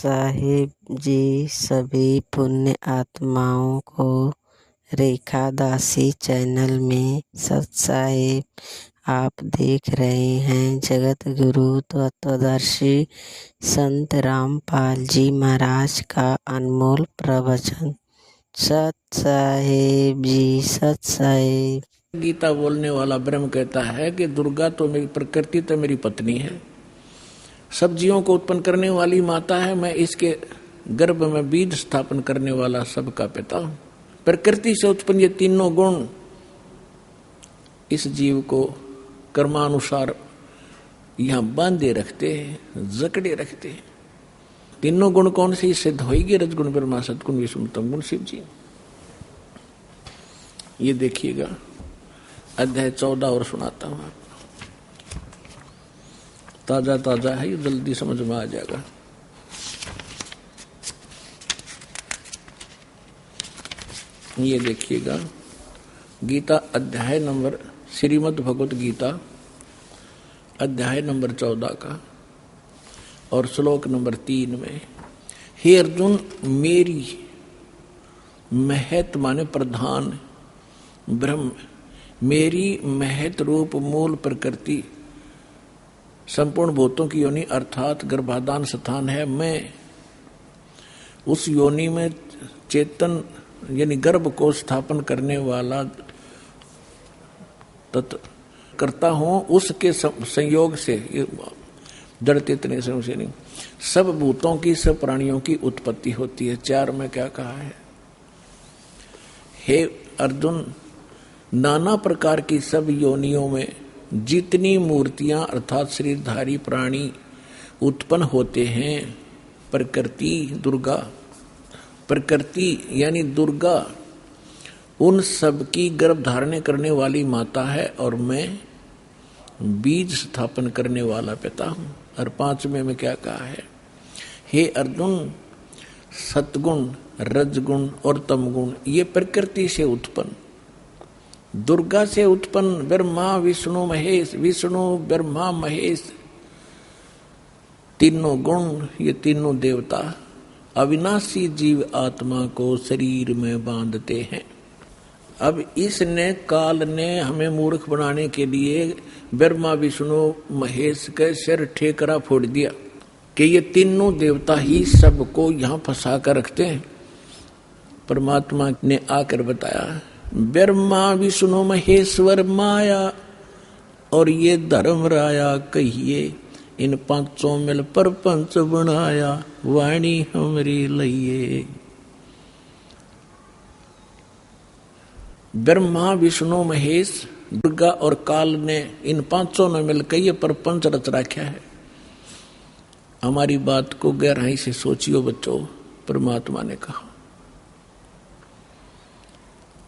साहिब जी सभी पुण्य आत्माओं को रेखा दासी चैनल में सत साहिब आप देख रहे हैं जगत गुरु तत्वदर्शी संत रामपाल जी महाराज का अनमोल प्रवचन। सत साहिब जी, सत साहिब। गीता बोलने वाला ब्रह्म कहता है कि दुर्गा तो मेरी प्रकृति तो मेरी पत्नी है, सब जीवों को उत्पन्न करने वाली माता है, मैं इसके गर्भ में बीज स्थापन करने वाला सबका पिता हूं। प्रकृति से उत्पन्न ये तीनों गुण इस जीव को कर्मानुसार यहां बांधे रखते हैं, जकड़े रखते हैं। तीनों गुण कौन से सिद्ध होगी? रजगुण ब्रह्मा, सतगुण विष्णु, तमगुण शिव जी। ये देखिएगा अध्याय 14 और सुनाता हूं आपको। ताजा ताजा है, ये जल्दी समझ में आ जाएगा। ये देखिएगा गीता अध्याय नंबर, श्रीमद् भगवत गीता अध्याय नंबर 14 का और श्लोक नंबर 3 में, हे अर्जुन, मेरी महत माने प्रधान ब्रह्म, मेरी महत रूप मूल प्रकृति संपूर्ण भूतों की योनि अर्थात गर्भाधान स्थान है। मैं उस योनि में चेतन यानी गर्भ को स्थापन करने वाला तत् करता हूं। उसके संयोग से जड़ते इतने से नहीं, सब भूतों की, सब प्राणियों की उत्पत्ति होती है। 4 में क्या कहा है? हे अर्जुन, नाना प्रकार की सब योनियों में जितनी मूर्तियां अर्थात शरीरधारी प्राणी उत्पन्न होते हैं, प्रकृति दुर्गा, प्रकृति यानी दुर्गा उन सब की गर्भ धारण करने वाली माता है और मैं बीज स्थापन करने वाला पिता हूं। और 5वें में क्या कहा है? हे अर्जुन, सतगुण, रजगुण और तमगुण ये प्रकृति से उत्पन्न, दुर्गा से उत्पन्न ब्रह्मा विष्णु महेश, विष्णु ब्रह्मा महेश तीनों गुण, ये तीनों देवता अविनाशी जीव आत्मा को शरीर में बांधते हैं। अब इसने काल ने हमें मूर्ख बनाने के लिए ब्रह्मा विष्णु महेश के सिर ठेकरा फोड़ दिया कि ये तीनों देवता ही सबको यहां फंसा कर रखते हैं। परमात्मा ने आकर बताया, ब्रह्मा विष्णु महेश्वर माया और ये धर्म राया कहिए, इन पांचों मिल परपंच बनाया, वाणी हमरी लइए। ब्रह्मा विष्णु महेश दुर्गा और काल ने इन पांचों ने मिलकर ये परपंच रच रखा है। हमारी बात को गहराई से सोचियो बच्चों, परमात्मा ने कहा।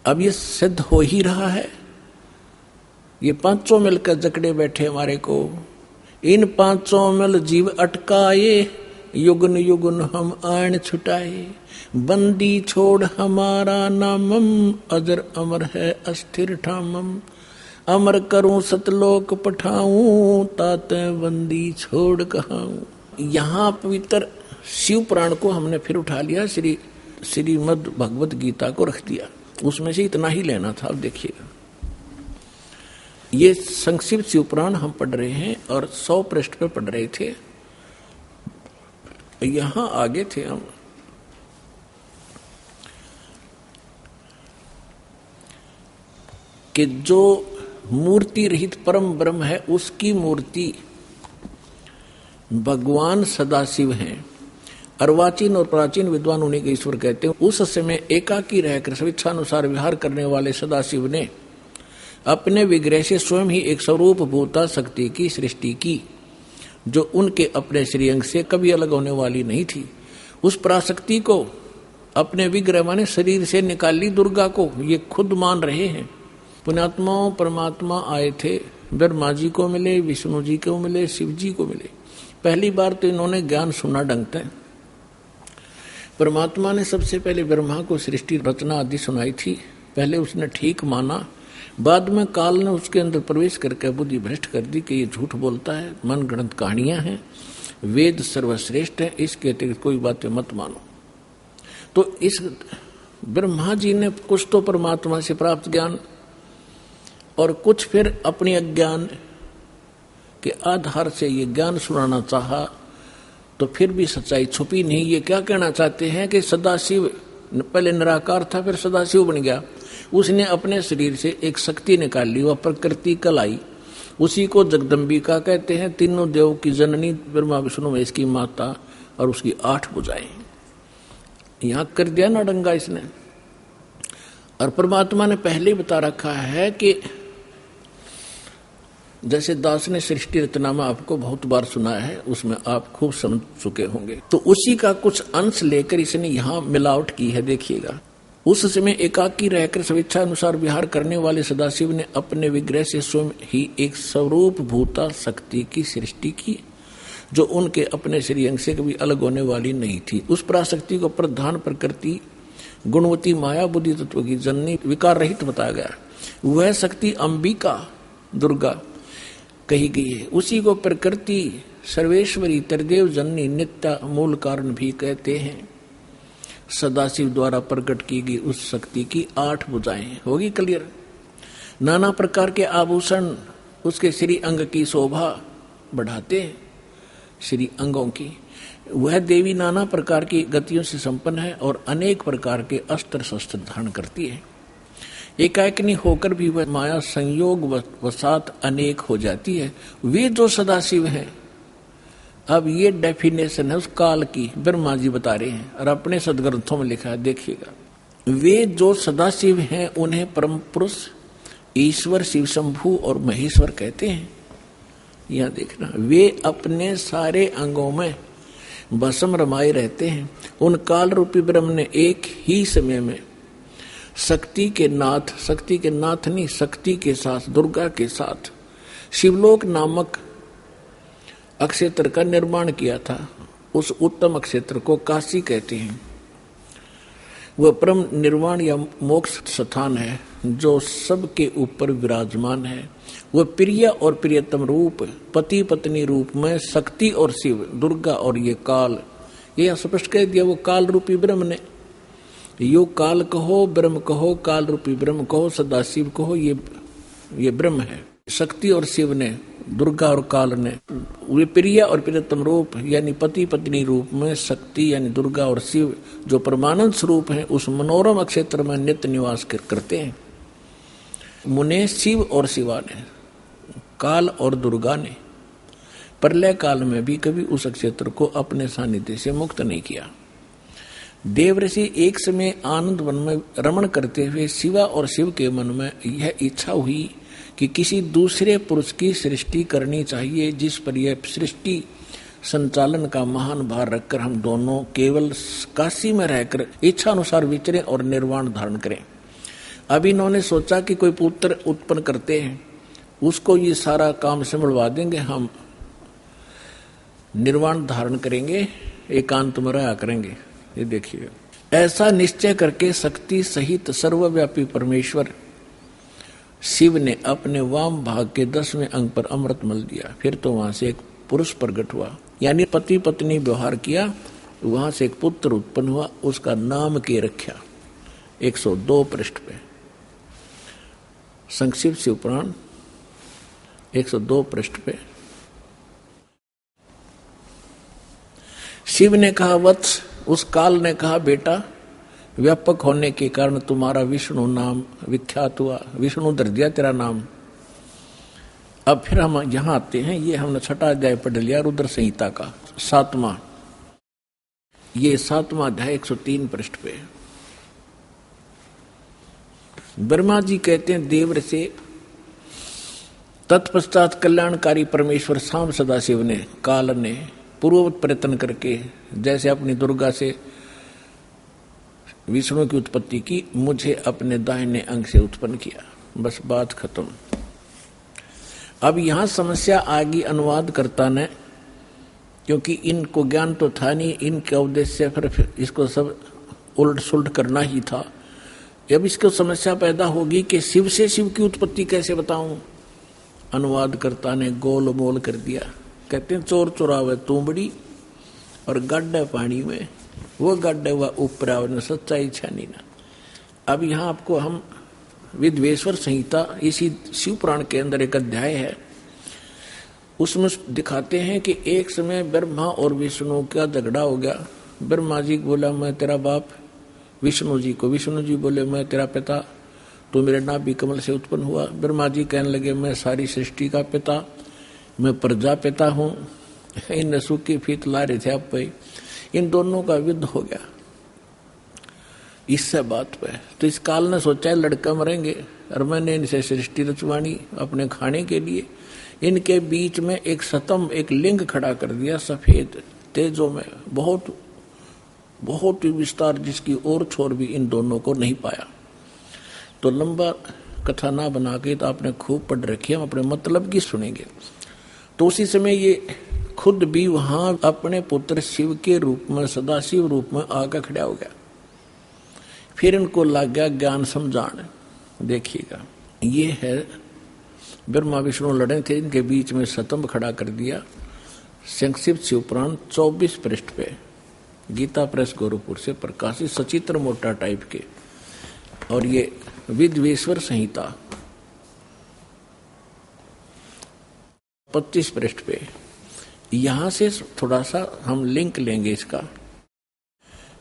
अब ये सिद्ध हो ही रहा है, ये पांचों मिलकर जकड़े बैठे हमारे को। इन पांचों मिल जीव अटकाए, युगन युगन हम आन छुटाए, बंदी छोड़ हमारा नामम, अजर अमर है अस्थिर ठामम, अमर करूं सतलोक पठाऊं, ताते बंदी छोड़ कहाऊं। यहाँ पवित्र शिव पुराण को हमने फिर उठा लिया, श्रीमद् भगवत गीता को रख दिया, उसमें से इतना ही लेना था। अब देखिएगा, ये संक्षिप्त शिव पुराण हम पढ़ रहे हैं और 100 पृष्ठ पे पढ़ रहे थे। यहां आगे थे हम, कि जो मूर्ति रहित परम ब्रह्म है उसकी मूर्ति भगवान सदाशिव हैं। अर्वाचीन और प्राचीन विद्वान उन्हीं के ईश्वर कहते हैं। उस समय एकाकी रहकर स्वेच्छानुसार विहार करने वाले सदाशिव ने अपने विग्रह से स्वयं ही एक स्वरूप भूता शक्ति की सृष्टि की, जो उनके अपने श्रीअंग से कभी अलग होने वाली नहीं थी। उस पराशक्ति को अपने विग्रह माने शरीर से निकाली दुर्गा को, ये खुद मान रहे हैं। पुण्यात्माओं, परमात्मा आए थे, ब्रह्मा जी को मिले, विष्णु जी को मिले, शिव जी को मिले। पहली बार तो इन्होंने ज्ञान सुना ढंग से। परमात्मा ने सबसे पहले ब्रह्मा को सृष्टि रचना आदि सुनाई थी, पहले उसने ठीक माना। बाद में काल ने उसके अंदर प्रवेश करके बुद्धि भ्रष्ट कर दी कि ये झूठ बोलता है, मन गढ़ंत कहानियां हैं, वेद सर्वश्रेष्ठ है, इसके अतिरिक्त कोई बातें मत मानो। तो इस ब्रह्मा जी ने कुछ तो परमात्मा से प्राप्त ज्ञान और कुछ फिर अपने अज्ञान के आधार से ये ज्ञान सुनाना चाहा, तो फिर भी सच्चाई छुपी नहीं। ये क्या कहना चाहते हैं कि सदाशिव पहले निराकार था, फिर सदाशिव बन गया। उसने अपने शरीर से एक शक्ति निकाल ली, वह प्रकृति कलाई, उसी को जगदम्बिका कहते हैं। तीनों देव की जननी, ब्रह्मा विष्णु महेश की माता, और उसकी 8 भुजाएं। यहां कर दिया ना डंगा इसने। और परमात्मा ने पहले ही बता रखा है कि जैसे दास ने सृष्टि रत्नामा आपको बहुत बार सुना है, उसमें आप खूब समझ चुके होंगे, तो उसी का कुछ अंश लेकर इसने यहां मिलावट की है। देखिएगा, उस समय एकाकी रहकर स्वेच्छा अनुसार विहार करने वाले सदाशिव ने अपने विग्रह से स्वयं ही एक स्वरूप भूता शक्ति की सृष्टि की, जो उनके अपने श्री अंग से कभी अलग होने वाली नहीं थी। उस पराशक्ति को प्रधान प्रकृति गुणवती माया बुद्धि तत्व की जननी विकार रहित बताया गया। वह शक्ति अंबिका दुर्गा कही गई है। उसी को प्रकृति सर्वेश्वरी त्रिदेव जननी नित्य मूल कारण भी कहते हैं। सदाशिव द्वारा प्रकट की गई उस शक्ति की 8 भुजाएं। होगी क्लियर? नाना प्रकार के आभूषण उसके श्री अंग की शोभा बढ़ाते हैं, श्री अंगों की। वह देवी नाना प्रकार की गतियों से संपन्न है और अनेक प्रकार के अस्त्र शस्त्र धारण करती है। एकाकिनी होकर भी वह माया संयोग वसात अनेक हो जाती है। वे जो सदाशिव हैं, अब ये डेफिनेशन है उस काल की, ब्रह्मा जी बता रहे हैं और अपने सदग्रंथों में लिखा है। देखिएगा, वे जो सदाशिव हैं उन्हें परम पुरुष ईश्वर शिव शंभु और महेश्वर कहते हैं। यहां देखना, वे अपने सारे अंगों में भस्म रमाए रहते हैं। उन काल रूपी ब्रह्म ने एक ही समय में शक्ति के नाथ नहीं, शक्ति के साथ, दुर्गा के साथ शिवलोक नामक अक्षेत्र का निर्माण किया था। उस उत्तम अक्षेत्र को काशी कहते हैं। वह परम निर्वाण या मोक्ष स्थान है जो सबके ऊपर विराजमान है। वह प्रिय और प्रियतम रूप, पति पत्नी रूप में शक्ति और शिव, दुर्गा और ये काल, ये स्पष्ट कह दिया। वो काल रूपी ब्रह्म ने, यो काल कहो ब्रह्म कहो, काल रूपी ब्रह्म कहो, सदाशिव कहो, ये ब्रह्म है। शक्ति और शिव ने, दुर्गा और काल ने, वे प्रिय और प्रियतम रूप यानी पति पत्नी रूप में शक्ति यानी दुर्गा और शिव जो परमानंद स्वरूप है, उस मनोरम क्षेत्र में नित्य निवास करते हैं। मुने शिव और शिवा ने, काल और दुर्गा ने प्रलय काल में भी कभी उस क्षेत्र को अपने सानिध्य से मुक्त नहीं किया। देवऋषि एक समय आनंद वन में रमण करते हुए शिवा और शिव के मन में यह इच्छा हुई कि किसी दूसरे पुरुष की सृष्टि करनी चाहिए, जिस पर यह सृष्टि संचालन का महान भार रखकर हम दोनों केवल काशी में रहकर इच्छा अनुसार विचरें और निर्वाण धारण करें। अब इन्होंने सोचा कि कोई पुत्र उत्पन्न करते हैं, उसको ये सारा काम संभलवा देंगे, हम निर्वाण धारण करेंगे, एकांत में रहा करेंगे। ये देखिए, ऐसा निश्चय करके शक्ति सहित सर्वव्यापी परमेश्वर शिव ने अपने वाम भाग के 10वें अंग पर अमृत मल दिया। फिर तो वहां से एक पुरुष प्रकट हुआ, यानी पति पत्नी व्यवहार किया, वहां से एक पुत्र उत्पन्न हुआ, उसका नाम के रखा। 102 पृष्ठ पे संक्षिप्त शिव पुराण 102 पृष्ठ पे शिव ने कहा वत्स, उस काल ने कहा बेटा, व्यापक होने के कारण तुम्हारा विष्णु नाम विख्यात हुआ, विष्णु धर दिया तेरा नाम। अब फिर हम यहां आते हैं, ये हमने 6वां अध्याय पढ़ लिया रुद्र संहिता का 7वां, ये 7वां अध्याय 103 पृष्ठ पे। ब्रह्मा जी कहते हैं देवर से तत्पश्चात कल्याणकारी परमेश्वर शाम सदाशिव ने, काल ने पूर्ववत प्रयत्न करके जैसे अपनी दुर्गा से विष्णु की उत्पत्ति की, मुझे अपने दाहिने अंग से उत्पन्न किया। बस बात खत्म। अब यहां समस्या आ गई अनुवादकर्ता ने, क्योंकि इनको ज्ञान तो था नहीं, इनका उद्देश्य फिर इसको सब उलट सुलट करना ही था। अब इसको समस्या पैदा होगी कि शिव से शिव की उत्पत्ति कैसे बताऊं। अनुवादकर्ता ने गोल मोल कर दिया, कहते हैं चोर चुरावे तुंबड़ी और गड्ढे पानी में, वो गड्ढे हुआ ऊपर आवरण सच्चाई छानी ना। अब यहाँ आपको हम विद्वेश्वर संहिता इसी शिव पुराण के अंदर एक अध्याय है, उसमें दिखाते हैं कि एक समय ब्रह्मा और विष्णु का झगड़ा हो गया। ब्रह्मा जी बोला मैं तेरा बाप विष्णु जी को, विष्णु जी बोले मैं तेरा पिता, तो मेरे नाभि कमल से उत्पन्न हुआ। ब्रह्मा जी कहने लगे मैं सारी सृष्टि का पिता, मैं प्रजापिता हूँ। इन सूखी फीत ला रहे थे आप पे, इन दोनों का युद्ध हो गया इससे बात पे। तो इस काल ने सोचा है लड़का मरेंगे और मैंने इनसे सृष्टि रचवानी अपने खाने के लिए। इनके बीच में एक स्तंभ, एक लिंग खड़ा कर दिया सफेद तेजों में, बहुत बहुत ही विस्तार, जिसकी और छोर भी इन दोनों को नहीं पाया। तो लंबा कथा ना बना के तो आपने खूब पढ़ रखी, हम अपने मतलब की सुनेंगे। तो उसी समय ये खुद भी वहां अपने पुत्र शिव के रूप में, सदाशिव रूप में आकर खड़ा हो गया। फिर इनको लग गया ज्ञान समझाने। देखिएगा ये है ब्रह्मा विष्णु लड़े थे, इनके बीच में स्तंभ खड़ा कर दिया। संक्षिप्त शिव पुराण 24 पृष्ठ पे, गीता प्रेस गोरखपुर से प्रकाशित, सचित्र मोटा टाइप के। और ये विद्वेश्वर संहिता 25 पृष्ठ पे। यहां से थोड़ा सा हम लिंक लेंगे इसका।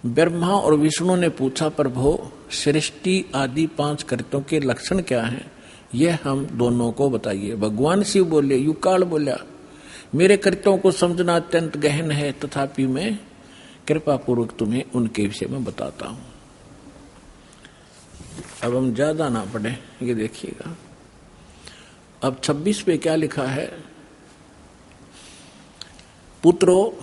ब्रह्मा और विष्णु ने पूछा प्रभु सृष्टि आदि 5 कृत्यों के लक्षण क्या हैं, यह हम दोनों को बताइए। भगवान शिव बोले, युकाल बोला मेरे कृत्यों को समझना अत्यंत गहन है, तथापि मैं कृपा पूर्वक तुम्हें उनके विषय में बताता हूं। अब हम ज्यादा ना पढ़े, ये देखिएगा। अब 26 पे क्या लिखा है। पुत्रो,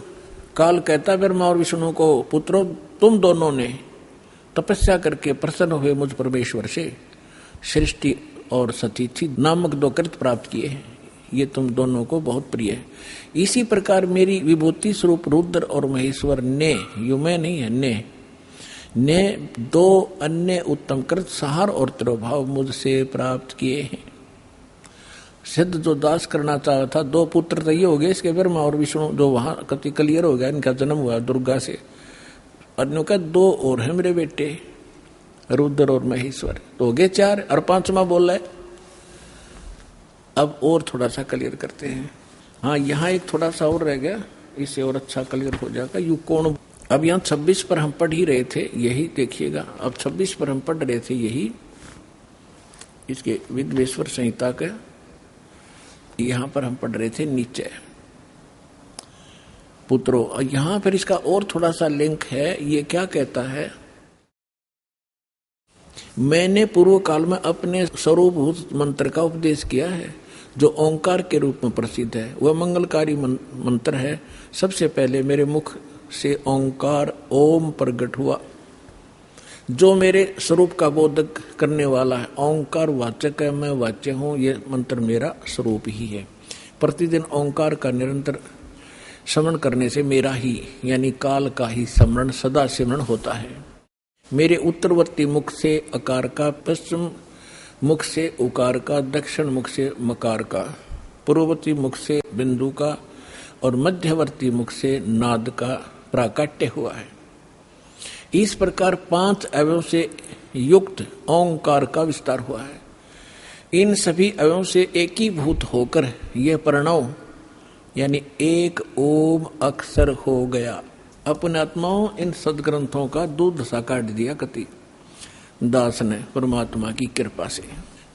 काल कहता ब्रह्मा और विष्णु को, पुत्रो तुम दोनों ने तपस्या करके प्रसन्न हुए मुझ परमेश्वर से सृष्टि और सतीथि नामक 2 कृत प्राप्त किए हैं, ये तुम दोनों को बहुत प्रिय है। इसी प्रकार मेरी विभूति स्वरूप रुद्र और महेश्वर ने, यू में नहीं है, ने 2 अन्य उत्तम कृत सहार और तिरोभाव मुझसे प्राप्त किए हैं। सिद्ध जो दास करना चाहा था, 2 पुत्र तो ये हो गए इसके, ब्रह्मा और विष्णु, जो वहां कति क्लियर हो गया, इनका जन्म हुआ दुर्गा से। अन्यों का 2 और है मेरे बेटे, रुद्र और महेश्वर, तो हो गए 4, और 5वां बोल रहा है। अब और थोड़ा सा क्लियर करते हैं। हाँ, यहाँ एक थोड़ा सा और रह गया, इससे और अच्छा क्लियर हो जाएगा। यू कौन। अब यहाँ 26 पर हम पढ़ ही रहे थे, यही देखिएगा। अब 26 पर हम पढ़ रहे थे, यही इसके विद्वेश्वर संहिता के यहाँ पर हम पढ़ रहे थे नीचे पुत्रो। यहाँ फिर इसका और थोड़ा सा लिंक है। ये क्या कहता है, मैंने पूर्व काल में अपने स्वरूपभूत मंत्र का उपदेश किया है, जो ओंकार के रूप में प्रसिद्ध है। वह मंगलकारी मंत्र है। सबसे पहले मेरे मुख से ओंकार ओम प्रकट हुआ, जो मेरे स्वरूप का बोधक करने वाला है। ओंकार वाचक है, मैं वाच्य हूँ, ये मंत्र मेरा स्वरूप ही है। प्रतिदिन ओंकार का निरंतर स्मरण करने से मेरा ही यानी काल का ही स्मरण सदा सिमरण होता है। मेरे उत्तरवर्ती मुख से अकार का, पश्चिम मुख से उकार का, दक्षिण मुख से मकार का, पूर्ववर्ती मुख से बिंदु का और मध्यवर्ती मुख से नाद का प्राकट्य हुआ है। इस प्रकार 5 अवयवों से युक्त ओंकार का विस्तार हुआ है। इन सभी अवयवों से एकीभूत होकर यह प्रणव यानी एक ओम अक्षर हो गया। अपने आत्माओं इन सदग्रंथों का दूध सा काट दिया कति दास ने परमात्मा की कृपा से।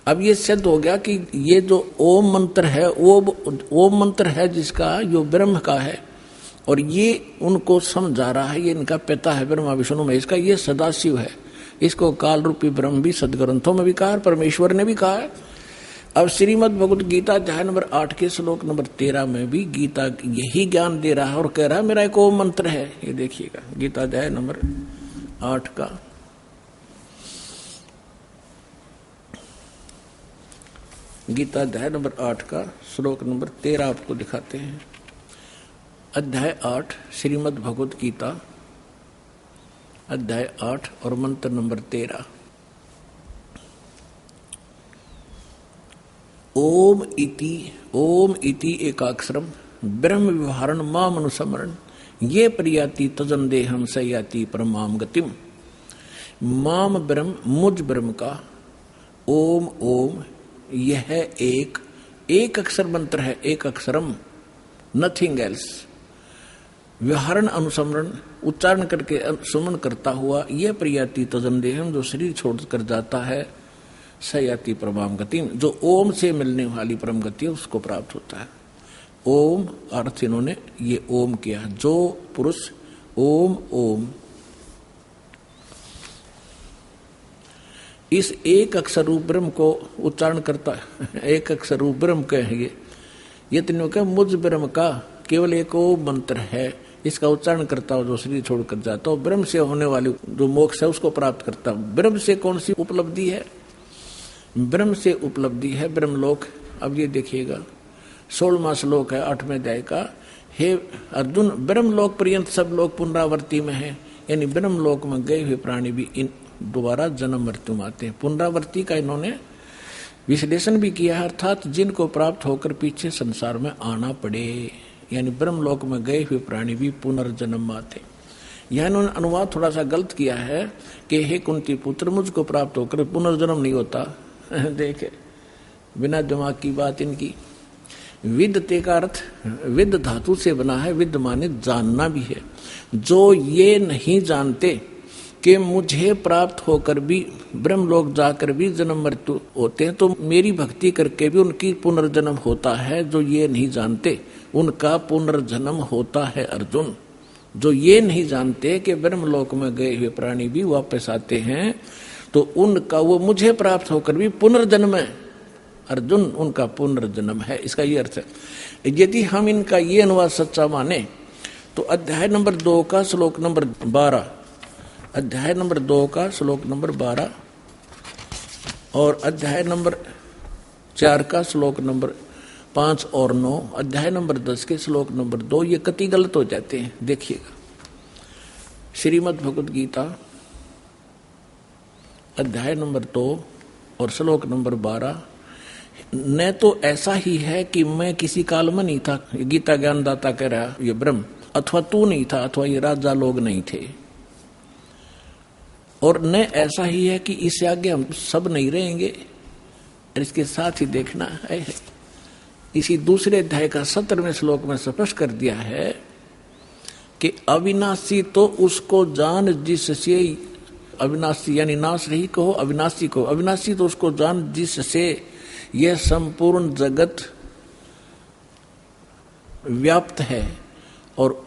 अब ये सिद्ध हो गया कि ये जो ओम मंत्र है, वो ओम मंत्र है जिसका जो ब्रह्म का है, और ये उनको समझा रहा है। ये इनका पिता है ब्रह्मा विष्णु महेश का, ये सदाशिव है। इसको काल रूपी ब्रह्म भी सदग्रंथों में भी कहा है, परमेश्वर ने भी कहा है। अब श्रीमद् भगवत गीता अध्याय नंबर 8 के श्लोक नंबर 13 में भी गीता यही ज्ञान दे रहा है और कह रहा है मेरा एक ओम मंत्र है। ये देखिएगा गीता अध्याय नंबर 8 का गीता अध्याय नंबर 8 का श्लोक नंबर 13 आपको दिखाते हैं। अध्याय 8 श्रीमद् भगवत गीता अध्याय 8 और मंत्र नंबर 13। ओम इति एकाक्षरम ब्रह्म व्यवहारण माम अनुसमरण ये प्रियाति तजन देहम सयाति परमाम गतिम। माम ब्रह्म, मुझ ब्रह्म का, ओम ओम यह एक अक्षर मंत्र है, एक अक्षरम, नथिंग एल्स। व्यवहारण अनुसमरण उच्चारण करके सुमन करता हुआ, यह प्रियाति तजन देहम जो शरीर छोड़कर जाता है, सयाति परमाम गतिम जो ओम से मिलने वाली परम गति उसको प्राप्त होता है। ओम अर्थ इन्होंने ये ओम किया, जो पुरुष ओम ओम इस एक अक्षर रूप ब्रह्म को उच्चारण करता है, एक अक्षर रूप ब्रह्म कहेंगे, ये तीनों का मुझ ब्रह्म का केवल एक ओम मंत्र है, इसका उच्चारण करता हो जो शरीर छोड़कर जाता हो, ब्रह्म से होने वाली जो मोक्ष है उसको प्राप्त करता हूं। ब्रह्म से कौन सी उपलब्धि है? ब्रह्म से उपलब्धि है ब्रह्मलोक। अब ये देखिएगा 16वां श्लोक है 8वें अध्याय का। हे अर्जुन, ब्रह्मलोक पर्यंत सब लोग पुनरावृत्ति में है, यानी ब्रह्मलोक में गए हुए प्राणी भी इन दोबारा जन्म मृत्यु में आते हैं। पुनरावृत्ति का इन्होंने विश्लेषण भी किया है, अर्थात जिनको प्राप्त होकर पीछे संसार में आना पड़े, यानी ब्रह्मलोक में गए हुए प्राणी भी पुनर्जन्म में आते। यह इन्होंने अनुवाद थोड़ा सा गलत किया है कि हे कुंती पुत्र, मुझको प्राप्त होकर पुनर्जन्म नहीं होता। देखे बिना दिमाग की बात इनकी। विद्यते का अर्थ विद धातु से बना है, विद माने जानना भी है। जो ये नहीं जानते कि मुझे प्राप्त होकर भी ब्रह्मलोक जाकर भी जन्म मृत्यु होते हैं, तो मेरी भक्ति करके भी उनकी पुनर्जन्म होता है। जो ये नहीं जानते उनका पुनर्जन्म होता है अर्जुन। जो ये नहीं जानते कि ब्रह्मलोक में गए हुए प्राणी भी वापस आते हैं, तो उनका वो मुझे प्राप्त होकर भी पुनर्जन्म है अर्जुन, उनका पुनर्जन्म है। इसका ये अर्थ है। यदि हम इनका ये अनुवाद सच्चा माने तो अध्याय नंबर 2 का श्लोक नंबर 12, अध्याय नंबर 2 का श्लोक नंबर 12 और अध्याय नंबर 4 का श्लोक नंबर 5 और 9, अध्याय नंबर 10 के श्लोक नंबर 2 ये कति गलत हो जाते हैं। देखिएगा श्रीमद् भगवद गीता अध्याय नंबर 2 और श्लोक नंबर 12, न तो ऐसा ही है कि मैं किसी काल में नहीं था, गीता ज्ञानदाता कह रहा ये ब्रह्म, अथवा तू नहीं था, अथवा ये राजा लोग नहीं थे, और न ऐसा ही है कि इससे आगे हम सब नहीं रहेंगे। और इसके साथ ही देखना है, इसी दूसरे अध्याय का 17वें श्लोक में स्पष्ट कर दिया है कि अविनाशी तो उसको जान जिससे, अविनाशी यानी नाश रही कहो अविनाशी को, अविनाशी तो उसको जान जिससे यह संपूर्ण जगत व्याप्त है, और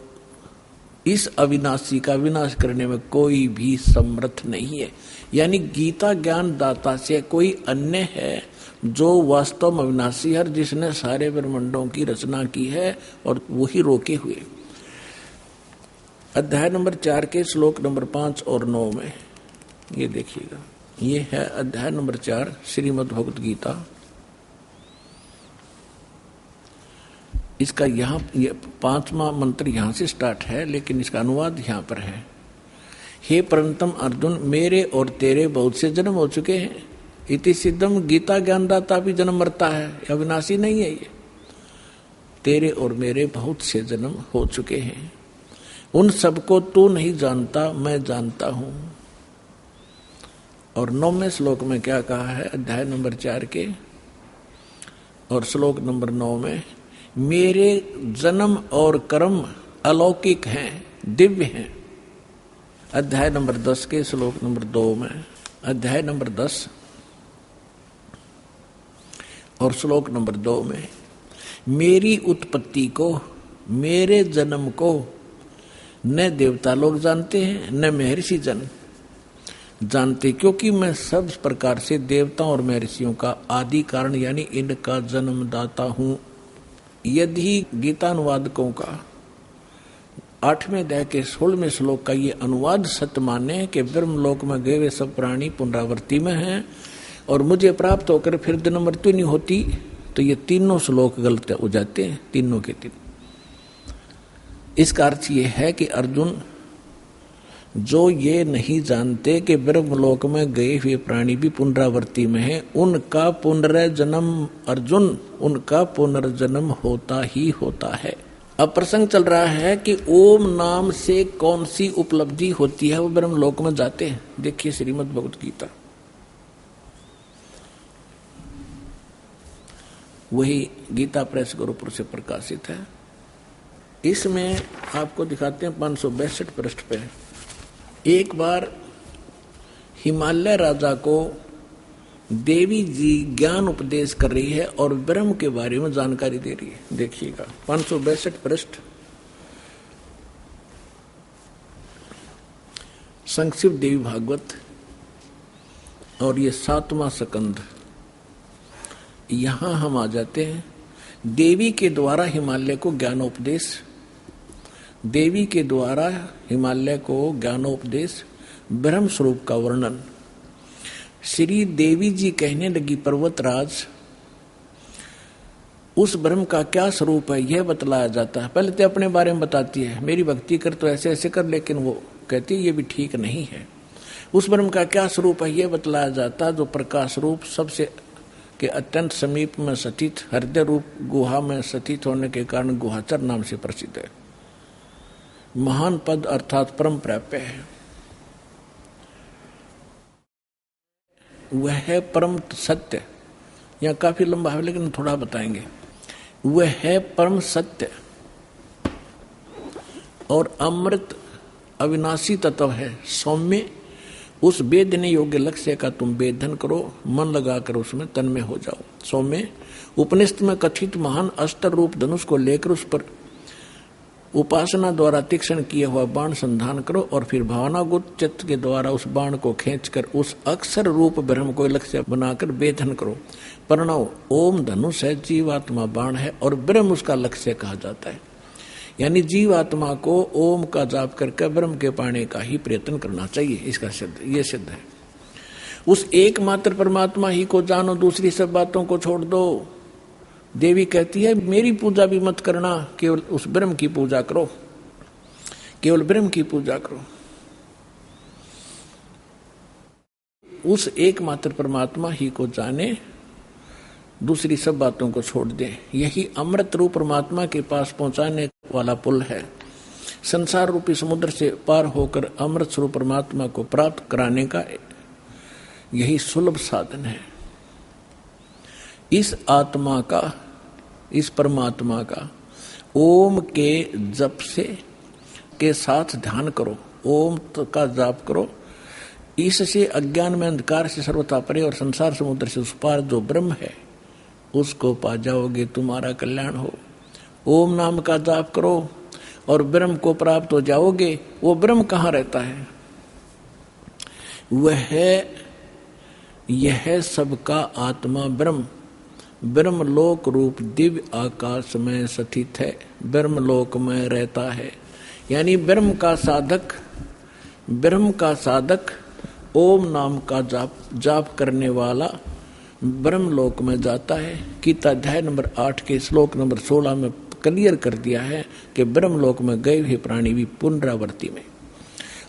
इस अविनाशी का विनाश करने में कोई भी समर्थ नहीं है। यानी गीता ज्ञान दाता से कोई अन्य है जो वास्तव में अविनाशी है, जिसने सारे ब्रह्मांडों की रचना की है और वही रोके हुए। अध्याय नंबर 4 के श्लोक नंबर 5 और 9 में ये देखिएगा, ये है अध्याय नंबर 4 श्रीमद् भगवद गीता। इसका यहाँ ये 5वां मंत्र यहाँ से स्टार्ट है, लेकिन इसका अनुवाद यहाँ पर है। हे परंतम अर्जुन, मेरे और तेरे बहुत से जन्म हो चुके हैं। इति सिद्धम, गीता ज्ञानदाता भी जन्म मरता है, अविनाशी नहीं है ये। तेरे और मेरे बहुत से जन्म हो चुके हैं, उन सबको तू नहीं जानता, मैं जानता हूं। और 9वें श्लोक में क्या कहा है, अध्याय नंबर 4 के और श्लोक नंबर 9 में, मेरे जन्म और कर्म अलौकिक हैं, दिव्य हैं। अध्याय नंबर 10 के श्लोक नंबर 2 में, अध्याय नंबर 10 और श्लोक नंबर 2 में, मेरी उत्पत्ति को, मेरे जन्म को न देवता लोग जानते हैं न महर्षि जन जानते, क्योंकि मैं सब प्रकार से देवताओं और महर्षियों का आदि कारण यानी इनका जन्मदाता हूं। यदि गीतानुवादकों का 8वें अध्याय के 16वें श्लोक का ये अनुवाद सत्य माने कि ब्रह्मलोक में गए वे सब प्राणी पुनरावृत्ति में हैं और मुझे प्राप्त होकर फिर जन्म मृत्यु नहीं होती, तो ये तीनों श्लोक गलत हो जाते हैं, तीनों के तीन। इसका अर्थ ये है कि अर्जुन, जो ये नहीं जानते कि ब्रह्मलोक में गए हुए प्राणी भी पुनरावृत्ति में हैं, उनका पुनर्जन्म अर्जुन, उनका पुनर्जन्म होता ही होता है। अब प्रसंग चल रहा है कि ओम नाम से कौन सी उपलब्धि होती है, वो ब्रह्मलोक में जाते हैं। देखिए श्रीमद् भगवत गीता, वही गीता प्रेस गुरुपुर से प्रकाशित है। इसमें आपको दिखाते हैं 562 पृष्ठ पे। एक बार हिमालय राजा को देवी जी ज्ञान उपदेश कर रही है और ब्रह्म के बारे में जानकारी दे रही है। देखिएगा 562 पृष्ठ, संक्षिप्त देवी भागवत, और ये 7वां स्कंद। यहां हम आ जाते हैं। देवी के द्वारा हिमालय को ज्ञानोपदेश, देवी के द्वारा हिमालय को ज्ञानोपदेश, ब्रह्म स्वरूप का वर्णन। श्री देवी जी कहने लगी, पर्वतराज, उस ब्रह्म का क्या स्वरूप है यह बतलाया जाता है। पहले तो अपने बारे में बताती है, मेरी भक्ति कर तो ऐसे ऐसे कर, लेकिन वो कहती है ये भी ठीक नहीं है। उस ब्रह्म का क्या स्वरूप है यह बतलाया जाता है, जो प्रकाश रूप, सबसे के अत्यंत समीप में स्थित, हृदय रूप गुहा में स्थित होने के कारण गुहाचर नाम से प्रसिद्ध है। महान पद अर्थात परम प्राप्य है। वह है परम सत्य। यहाँ काफी लंबा है लेकिन थोड़ा बताएंगे। वह है परम सत्य और अमृत अविनाशी तत्व है। सौम्य, उस वेदने योग्य लक्ष्य का तुम वेदन करो, मन लगाकर उसमें तन्मय हो जाओ। सौम्य, उपनिषद में कथित महान अस्त्र रूप धनुष को लेकर उस पर उपासना द्वारा तीक्ष्ण किया हुआ बाण संधान करो और फिर भावनागुत चित्त के द्वारा उस बाण को खींचकर उस अक्षर रूप ब्रह्म को लक्ष्य बनाकर वेधन करो। प्रणव, ओम धनुष है, जीवात्मा बाण है और ब्रह्म उसका लक्ष्य कहा जाता है। यानी जीवात्मा को ओम का जाप करके ब्रह्म के पाने का ही प्रयत्न करना चाहिए। इसका सिद्ध, ये सिद्ध है। उस एकमात्र परमात्मा ही को जानो, दूसरी सब बातों को छोड़ दो। देवी कहती है मेरी पूजा भी मत करना, केवल उस ब्रह्म की पूजा करो, केवल ब्रह्म की पूजा करो। उस एकमात्र परमात्मा ही को जाने, दूसरी सब बातों को छोड़ दे। यही अमृत रूप परमात्मा के पास पहुंचाने वाला पुल है। संसार रूपी समुद्र से पार होकर अमृत स्वरूप परमात्मा को प्राप्त कराने का यही सुलभ साधन है। इस आत्मा का, इस परमात्मा का ओम के जप से के साथ ध्यान करो, ओम का जाप करो। इससे अज्ञान में अंधकार से सर्वथा परे और संसार समुद्र से उस पार जो ब्रह्म है उसको पा जाओगे, तुम्हारा कल्याण हो। ओम नाम का जाप करो और ब्रह्म को प्राप्त हो जाओगे। वो ब्रह्म कहाँ रहता है? वह है, यह सबका आत्मा ब्रह्म, ब्रह्मलोक रूप दिव्य आकाश में स्थित है, ब्रह्मलोक में रहता है। यानी ब्रह्म का साधक, ब्रह्म का साधक ओम नाम का जाप करने वाला ब्रह्मलोक में जाता है। गीता अध्याय नंबर 8 के श्लोक नंबर 16 में क्लियर कर दिया है कि ब्रह्मलोक में गए हुए प्राणी भी पुनरावृत्ति में।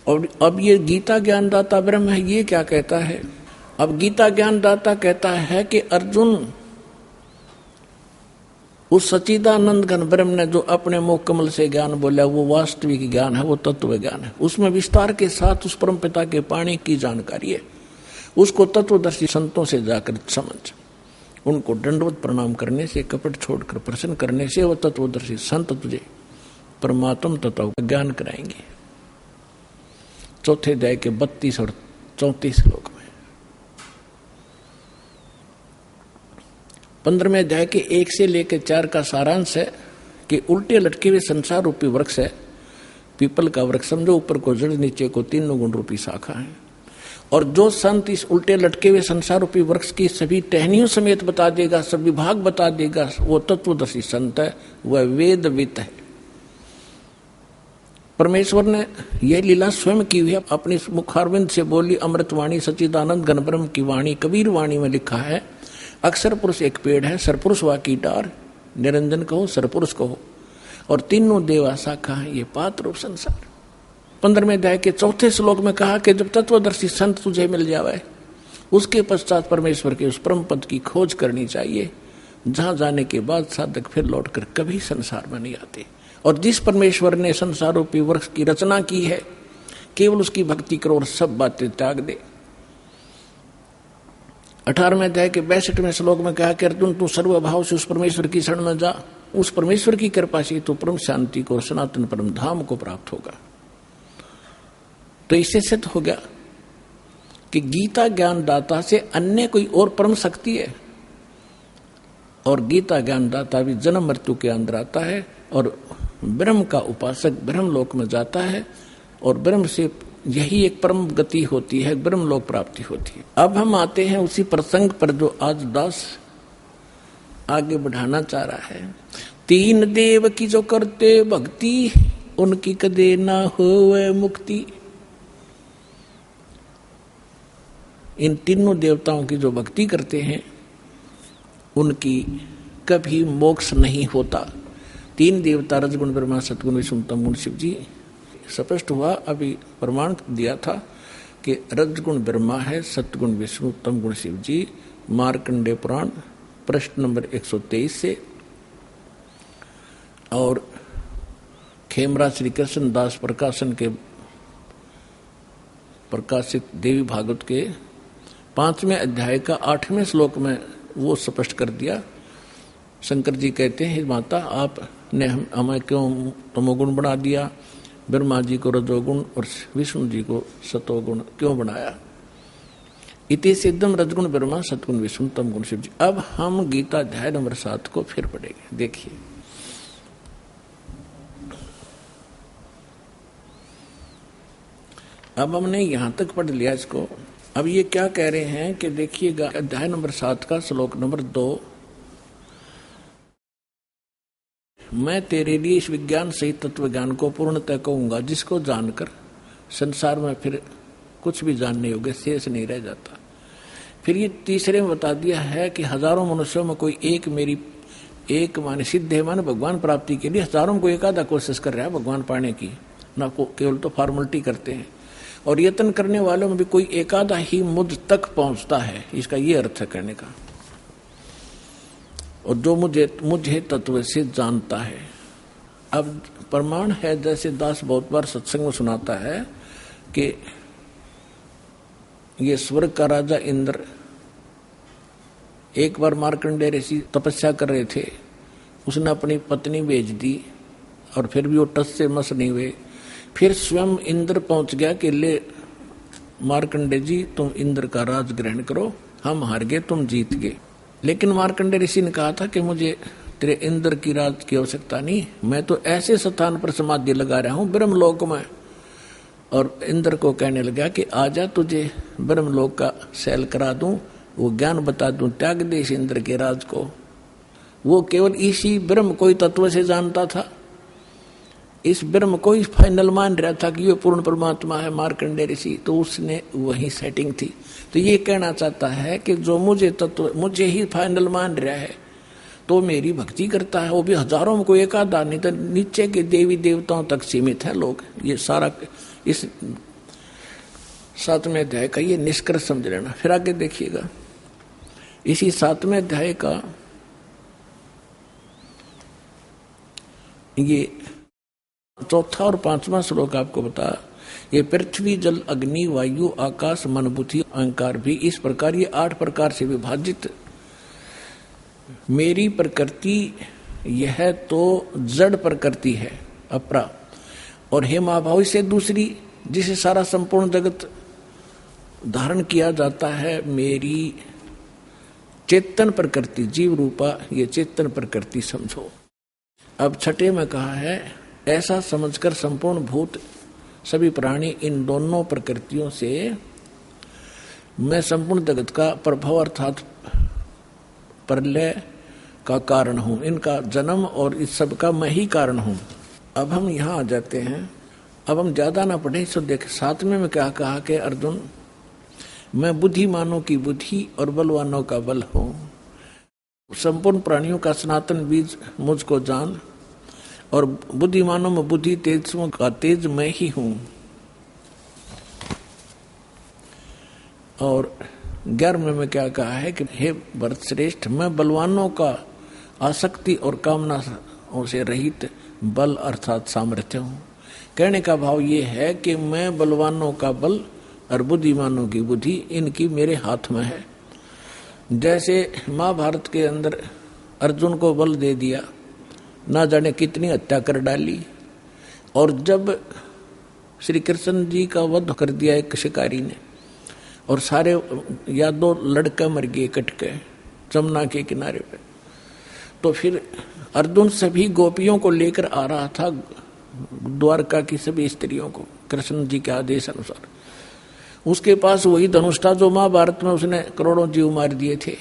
और अब ये गीता ज्ञानदाता ब्रह्म है, ये क्या कहता है? अब गीता ज्ञानदाता कहता है कि अर्जुन, उस सच्चिदानंद घन ब्रह्म ने जो अपने मुख कमल से ज्ञान बोला वो वास्तविक ज्ञान है, वो तत्व ज्ञान है। उसमें विस्तार के साथ उस परम पिता के पाणी की जानकारी है। उसको तत्वदर्शी संतों से जाकर समझ, उनको दंडवत प्रणाम करने से, कपट छोड़कर प्रसन्न करने से वो तत्वदर्शी संत तुझे परमात्म तत्व का ज्ञान कराएंगे। चौथे अध्याय के 32 और 34 श्लोक में। 15वें अध्याय के 1 से लेकर 4 का सारांश है कि उल्टे लटके हुए संसार रूपी वृक्ष है, पीपल का वृक्ष समझो, ऊपर को जड़ नीचे को 3 गुण रूपी शाखा है। और जो संत इस उल्टे लटके हुए संसार रूपी वृक्ष की सभी टहनियों समेत बता देगा, सब विभाग बता देगा, वो तत्वदर्शी संत है, वह वेदवित है। परमेश्वर ने यह लीला स्वयं की हुई है, अपनी मुखारविंद से बोली अमृतवाणी सच्चिदानंद घन ब्रह्म की वाणी। कबीर वाणी में लिखा है, अक्षर पुरुष एक पेड़ है, सरपुरुष वा की डार, निरंजन कहो सरपुरुष कहो, और तीनों देवा शाखा है ये पात्र रूप संसार। 15वें अध्याय के 4 श्लोक में कहा कि जब तत्वदर्शी संत तुझे मिल जावे, उसके पश्चात परमेश्वर के उस परम पद की खोज करनी चाहिए, जहां जाने के बाद साधक फिर लौटकर कभी संसार में नहीं आते। और जिस परमेश्वर ने संसार रूपी वृक्ष की रचना की है, केवल उसकी भक्ति करो और सब बातें त्याग दे। 18वें अध्याय के 62वें श्लोक में कहा कि अर्जुन तू सर्वभाव से उस परमेश्वर की शरण में जा, उस परमेश्वर की कृपा से तो परम शांति को, सनातन परम धाम को प्राप्त होगा। तो इससे सिद्ध हो गया कि गीता ज्ञानदाता से अन्य कोई और परम शक्ति है, और गीता ज्ञानदाता भी जन्म मृत्यु के अंदर आता है और ब्रह्म का उपासक ब्रह्म लोक में जाता है, और ब्रह्म से यही एक परम गति होती है, ब्रह्म लोक प्राप्ति होती है। अब हम आते हैं उसी प्रसंग पर जो आज दास आगे बढ़ाना चाह रहा है। 3 देव की जो करते भक्ति, उनकी कदे ना होवे मुक्ति। इन तीनों देवताओं की जो भक्ति करते हैं उनकी कभी मोक्ष नहीं होता। 3 देवता रजगुण ब्रह्मा सतगुण विष्णु तम गुण शिव जी। स्पष्ट हुआ, अभी प्रमाण दिया था कि रजगुण ब्रह्मा है, सतगुण विष्णु तम गुण शिव जी। मार्कंडेय पुराण प्रश्न नंबर 123 से, और खेमरा श्री कृष्ण दास प्रकाशन के प्रकाशित देवी भागवत के 5वें अध्याय का 8वें श्लोक में वो स्पष्ट कर दिया। शंकर जी कहते हैं, माता आपने हमें क्यों तमोगुण बना दिया, ब्रह्मा जी को रजोगुण और विष्णु जी को सतोगुण क्यों बनाया। इति सिद्धम रजगुण ब्रह्मा सतगुण विष्णु तम गुण शिव जी। अब हम गीता अध्याय नंबर 7 को फिर पढ़ेंगे। देखिए, अब हमने यहां तक पढ़ लिया इसको। अब ये क्या कह रहे हैं कि देखिएगा, अध्याय नंबर 7 का श्लोक नंबर 2, मैं तेरे लिए इस विज्ञान सहित तत्व ज्ञान को पूर्णतः कहूंगा, जिसको जानकर संसार में फिर कुछ भी जानने योग्य शेष नहीं रह जाता। फिर ये तीसरे में बता दिया है कि हजारों मनुष्यों में कोई एक माने सिद्ध है, माने भगवान प्राप्ति के लिए हजारों में कोई एक आधा कोशिश कर रहा है भगवान पाने की, ना केवल तो फॉर्मेलिटी करते हैं। और यत्न करने वालों में भी कोई एक आधा ही मुझ तक पहुंचता है, इसका ये अर्थ है कहने का। और जो मुझे तत्व से जानता है। अब प्रमाण है, जैसे दास बहुत बार सत्संग में सुनाता है कि ये स्वर्ग का राजा इंद्र एक बार मार्कंडेय ऋषि तपस्या कर रहे थे, उसने अपनी पत्नी भेज दी और फिर भी वो टस से मस नहीं हुए। फिर स्वयं इंद्र पहुंच गया कि ले मार्कंडेय जी तुम इंद्र का राज ग्रहण करो, हम हार गए तुम जीत गए। लेकिन मार्कंडेय ऋषि ने कहा था कि मुझे तेरे इंद्र की राज की आवश्यकता नहीं, मैं तो ऐसे स्थान पर समाधि लगा रहा हूं ब्रह्मलोक में। और इंद्र को कहने लगा कि आजा तुझे ब्रह्मलोक का सैल करा दूं, वो ज्ञान बता दूं, त्याग दे इस इंद्र के राज को। वो केवल इसी ब्रह्म को ही तत्व से जानता था, इस ब्रह्म को ही फाइनल मान रहा था कि ये पूर्ण परमात्मा है मार्कंडेय ऋषि, तो उसने वही सेटिंग थी। तो ये कहना चाहता है कि जो मुझे ही फाइनल मान रहा है तो मेरी भक्ति करता है, वो भी हजारों में कोई एक आधा, नहीं तो नीचे के देवी देवताओं तक सीमित है लोग। ये सारा इस 7वें अध्याय का ये निष्कर्ष समझ लेना। फिर आगे देखिएगा, इसी 7वें अध्याय का ये 4था और 5वां श्लोक आपको बता, ये पृथ्वी जल अग्नि वायु आकाश मन बुद्धि अहंकार भी इस प्रकार ये 8 प्रकार से विभाजित मेरी प्रकृति यह तो जड़ प्रकृति है अपरा, और हे महाभाव से दूसरी जिसे सारा संपूर्ण जगत धारण किया जाता है मेरी चेतन प्रकृति जीव रूपा, ये चेतन प्रकृति समझो। अब 6ठे में कहा है, ऐसा समझकर संपूर्ण भूत सभी प्राणी इन दोनों प्रकृतियों से मैं संपूर्ण जगत का प्रभाव अर्थात प्रलय का कारण हूं, इनका जन्म और इस सब का मैं ही कारण हूं। अब हम यहां आ जाते हैं, अब हम ज्यादा ना पढ़े, सो देख 7वें में क्या कहा कि अर्जुन मैं बुद्धिमानों की बुद्धि और बलवानों का बल हूं, संपूर्ण प्राणियों का सनातन बीज मुझको जान, और बुद्धिमानों में बुद्धि तेजों का तेज मैं ही हूं। और 11वें में क्या कहा है कि हे भरत श्रेष्ठ मैं बलवानों का आसक्ति और कामना से रहित बल अर्थात सामर्थ्य हूं। कहने का भाव ये है कि मैं बलवानों का बल और बुद्धिमानों की बुद्धि इनकी मेरे हाथ में है। जैसे महाभारत के अंदर अर्जुन को बल दे दिया, ना जाने कितनी हत्या कर डाली, और जब श्री कृष्ण जी का वध कर दिया एक शिकारी ने, और सारे या दो लड़के मर गए कट के जमुना के किनारे पे, तो फिर अर्जुन सभी गोपियों को लेकर आ रहा था, द्वारका की सभी स्त्रियों को कृष्ण जी के आदेश अनुसार। उसके पास वही धनुष था जो महाभारत में उसने करोड़ों जीव मार दिए थे,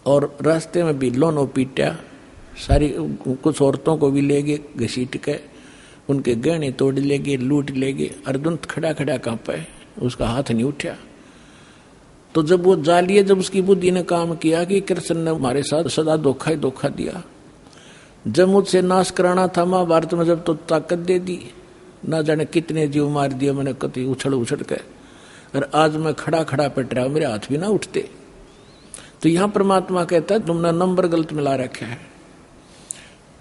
और रास्ते में बिल्लों ने पीटा, सारी कुछ औरतों को भी ले गए घसीट के, उनके गहने तोड़ ले गए, लूट ले गए। अर्जुन खड़ा खड़ा कांपा, उसका हाथ नहीं उठा। तो जब वो जा लिए, जब उसकी बुद्धि ने काम किया कि कृष्ण ने हमारे साथ सदा धोखा ही धोखा दिया, जब मुझसे नाश कराना था महाभारत में, जब तो ताकत दे दी, ना जाने कितने जीव मार दिए मैंने कति उछल उछल के, और आज मैं खड़ा खड़ा पिट रहा हूं, मेरे हाथ भी ना उठते। तो यहां परमात्मा कहता है तुमने नंबर गलत मिला रखा है,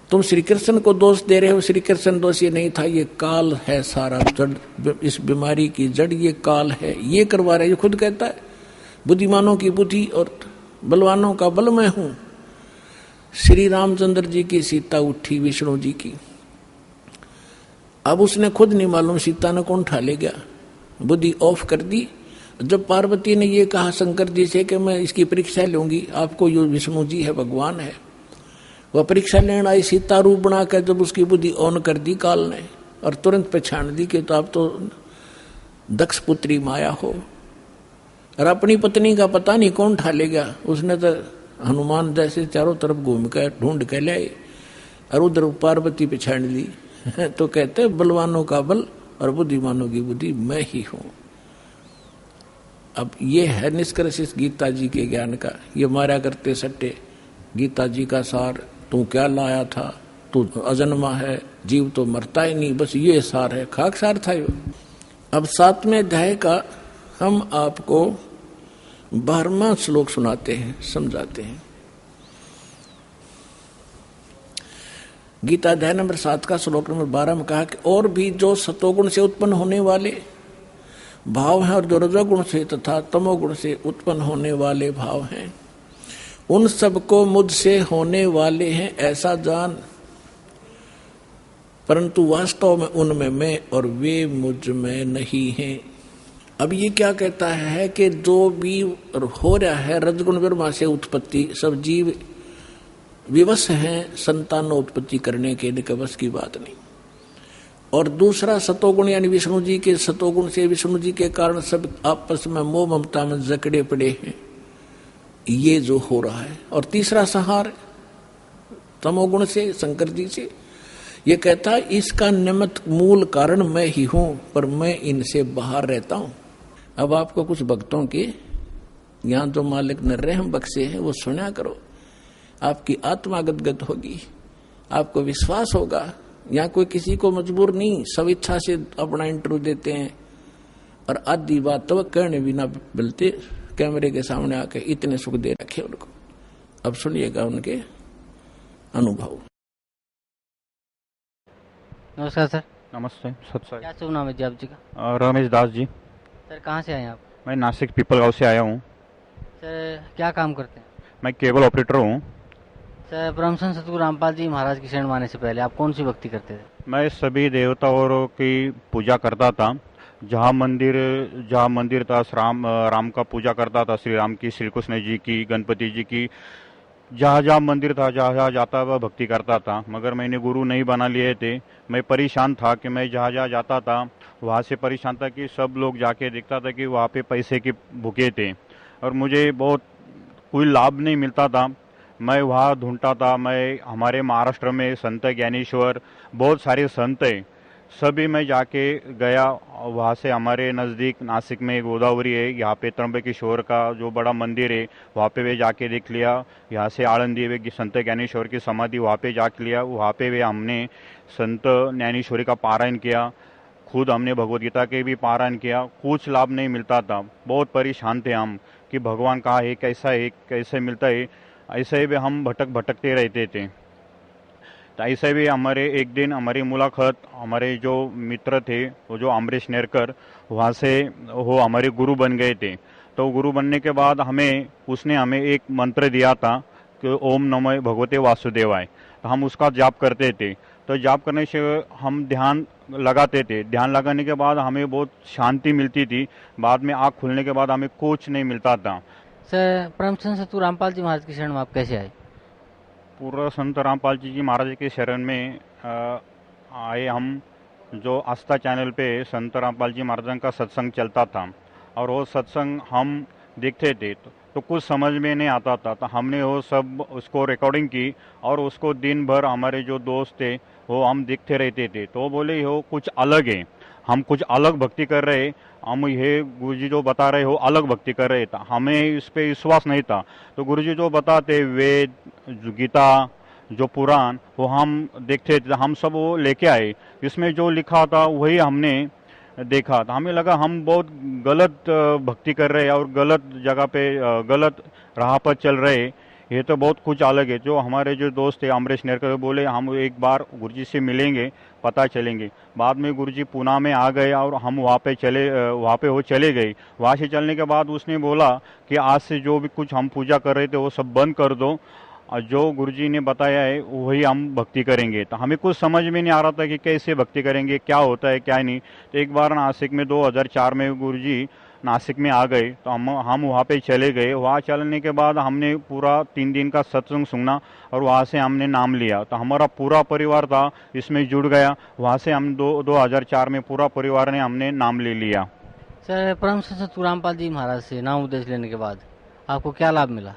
तुम श्री कृष्ण को दोष दे रहे हो। श्री कृष्ण दोष ये नहीं था, ये काल है सारा जड़, इस बीमारी की जड़ ये काल है, ये करवा रहा है। ये खुद कहता है बुद्धिमानों की बुद्धि और बलवानों का बल मैं हूं। श्री रामचंद्र जी की सीता उठी विष्णु जी की, अब उसने खुद नहीं मालूम सीता ने कौन उठा ले गया, बुद्धि ऑफ कर दी। जब पार्वती ने ये कहा शंकर जी से कि मैं इसकी परीक्षा लूंगी, आपको यो विष्णु जी है भगवान है, वह परीक्षा लेने आई सीता रूप बनाकर, जब उसकी बुद्धि ऑन कर दी काल ने, और तुरंत पहचान दी कि तो आप तो दक्ष पुत्री माया हो, और अपनी पत्नी का पता नहीं कौन उठा ले गया। उसने तो हनुमान जैसे चारों तरफ घूम कर ढूंढ के ले आए, और उधर पार्वती पहचान ली। तो कहते बलवानों का बल और बुद्धिमानों की बुद्धि मैं ही हूं। अब ये है निष्कर्ष इस गीता जी के ज्ञान का। ये मारा करते सट्टे गीता जी का सार, तू क्या लाया था, तू अजन्मा है, जीव तो मरता ही नहीं, बस ये सार है, खाक सार था ये। अब 7वें अध्याय का हम आपको 12वां श्लोक सुनाते हैं, समझाते हैं। गीता अध्याय नंबर 7 का श्लोक नंबर 12 में कहा कि और भी जो सतोगुण से उत्पन्न होने वाले भाव हैं और जो रजोगुण से तथा तमोगुण से उत्पन्न होने वाले भाव हैं, उन सबको मुझसे होने वाले हैं ऐसा जान, परंतु वास्तव में उनमें मैं और वे मुझ में नहीं हैं। अब ये क्या कहता है कि जो भी हो रहा है रजगुण ब्रह्मा से उत्पत्ति, सब जीव विवश हैं संतान उत्पत्ति करने के, लिए बस की बात नहीं। और दूसरा सतोगुण यानी विष्णु जी के सतोगुण से, विष्णु जी के कारण सब आपस में मोह ममता में जकड़े पड़े हैं, ये जो हो रहा है। और तीसरा संहार तमोगुण से, शंकर जी से। ये कहता है इसका निमित्त मूल कारण मैं ही हूं, पर मैं इनसे बाहर रहता हूं। अब आपको कुछ भक्तों के यहां जो मालिक ने रहम बख्शे हैं वो सुना करो, आपकी आत्मा गदगद होगी, आपको विश्वास होगा। यहाँ कोई किसी को मजबूर नहीं, सब इच्छा से अपना इंटरव्यू देते हैं, और आधी बात तो कहने भी ना बोलते, कैमरे के सामने आके इतने सुख दे रखे उनको। अब सुनिएगा उनके अनुभव। नमस्कार सर। नमस्ते सत्संग। क्या शुभ नाम है जी आप जी का? रमेश दास जी। सर कहाँ से आए आप? मैं नासिक पीपलगांव से आया हूँ। सर क्या काम करते हैं? मैं केबल ऑपरेटर हूँ। सर परमहंस सतगुरु रामपाल जी महाराज की शरण माने से पहले आप कौन सी भक्ति करते थे? मैं सभी देवताओं की पूजा करता था। जहाँ मंदिर था राम का पूजा करता था, श्री राम की, श्री कृष्ण जी की, गणपति जी की। जहाँ जहाँ मंदिर था, जहाँ जहाँ जाता वह भक्ति करता था। मगर मैंने गुरु नहीं बना लिए थे। मैं परेशान था कि मैं जहाँ जहाँ जाता था वहाँ से परेशान था कि सब लोग जाके देखता था कि वहाँ पे पैसे के भूखे थे, और मुझे बहुत कोई लाभ नहीं मिलता था। मैं वहाँ ढूंढता था। मैं हमारे महाराष्ट्र में संत ज्ञानेश्वर, बहुत सारे संत हैं, सभी मैं जाके गया। वहाँ से हमारे नज़दीक नासिक में गोदावरी है, यहाँ पे त्र्यंबकेश्वर का जो बड़ा मंदिर है वहाँ पे वे जाके देख लिया। यहाँ से आनंदी वे संत ज्ञानेश्वर की समाधि वहाँ पे जाके लिया। वहाँ पे वे हमने संत ज्ञानेश्वरी का पारायण किया, खुद हमने भगवद गीता के भी पारायण किया। कुछ लाभ नहीं मिलता था, बहुत परेशान थे हम कि भगवान कहाँ है, कैसा है, कैसे मिलता है, ऐसे ही हम भटकते रहते थे। तो ऐसे भी हमारे एक दिन हमारी मुलाकात हमारे जो मित्र थे वो जो अमरीश नेरकर वहाँ से वो हमारे गुरु बन गए थे। तो गुरु बनने के बाद उसने हमें एक मंत्र दिया था कि ओम नमो भगवते वासुदेवाय। तो हम उसका जाप करते थे। तो जाप करने से हम ध्यान लगाते थे। ध्यान लगाने के बाद हमें बहुत शांति मिलती थी। बाद में आँख खुलने के बाद हमें कुछ नहीं मिलता था। सर, परमचंद सतगुरु रामपाल जी महाराज की शरण में आप कैसे आए? पूर्व संत रामपाल जी महाराज के शरण में आए हम। जो आस्था चैनल पे संत रामपाल जी महाराज का सत्संग चलता था और वो सत्संग हम देखते थे तो कुछ समझ में नहीं आता था। तो हमने वो सब उसको रिकॉर्डिंग की और उसको दिन भर हमारे जो दोस्त थे वो हम देखते रहते थे। तो वो बोले हो कुछ अलग है, हम कुछ अलग भक्ति कर रहे, हम ये गुरुजी जो बता रहे हो अलग भक्ति कर रहे था। हमें इस पे विश्वास नहीं था। तो गुरुजी जो बताते वेद गीता जो पुराण वो हम देखते थे, हम सब वो लेके आए। इसमें जो लिखा था वही हमने देखा था। हमें लगा हम बहुत गलत भक्ति कर रहे हैं और गलत जगह पे गलत राह पर चल रहे। ये तो बहुत कुछ अलग है। जो हमारे जो दोस्त थे अमरीश नेरकर बोले हम एक बार गुरुजी से मिलेंगे, पता चलेंगे। बाद में गुरुजी पुणे में आ गए और हम वहाँ पे वो चले गए। वहाँ से चलने के बाद उसने बोला कि आज से जो भी कुछ हम पूजा कर रहे थे वो सब बंद कर दो और जो गुरुजी ने बताया है वही हम भक्ति करेंगे। तो हमें कुछ समझ में नहीं आ रहा था कि कैसे भक्ति करेंगे, क्या होता है क्या नहीं। तो एक बार नासिक में 2004 में गुरुजी नासिक में आ गए तो हम वहाँ पे चले गए। वहाँ चलने के बाद हमने पूरा 3 दिन का सत्संग सुना और वहाँ से हमने नाम लिया। तो हमारा पूरा परिवार था इसमें जुड़ गया। वहाँ से हम 2004 में पूरा परिवार ने हमने नाम ले लिया। सर, परमचंद सतगुरु रामपाल जी महाराज से नाम उपदेश लेने के बाद आपको क्या लाभ मिला?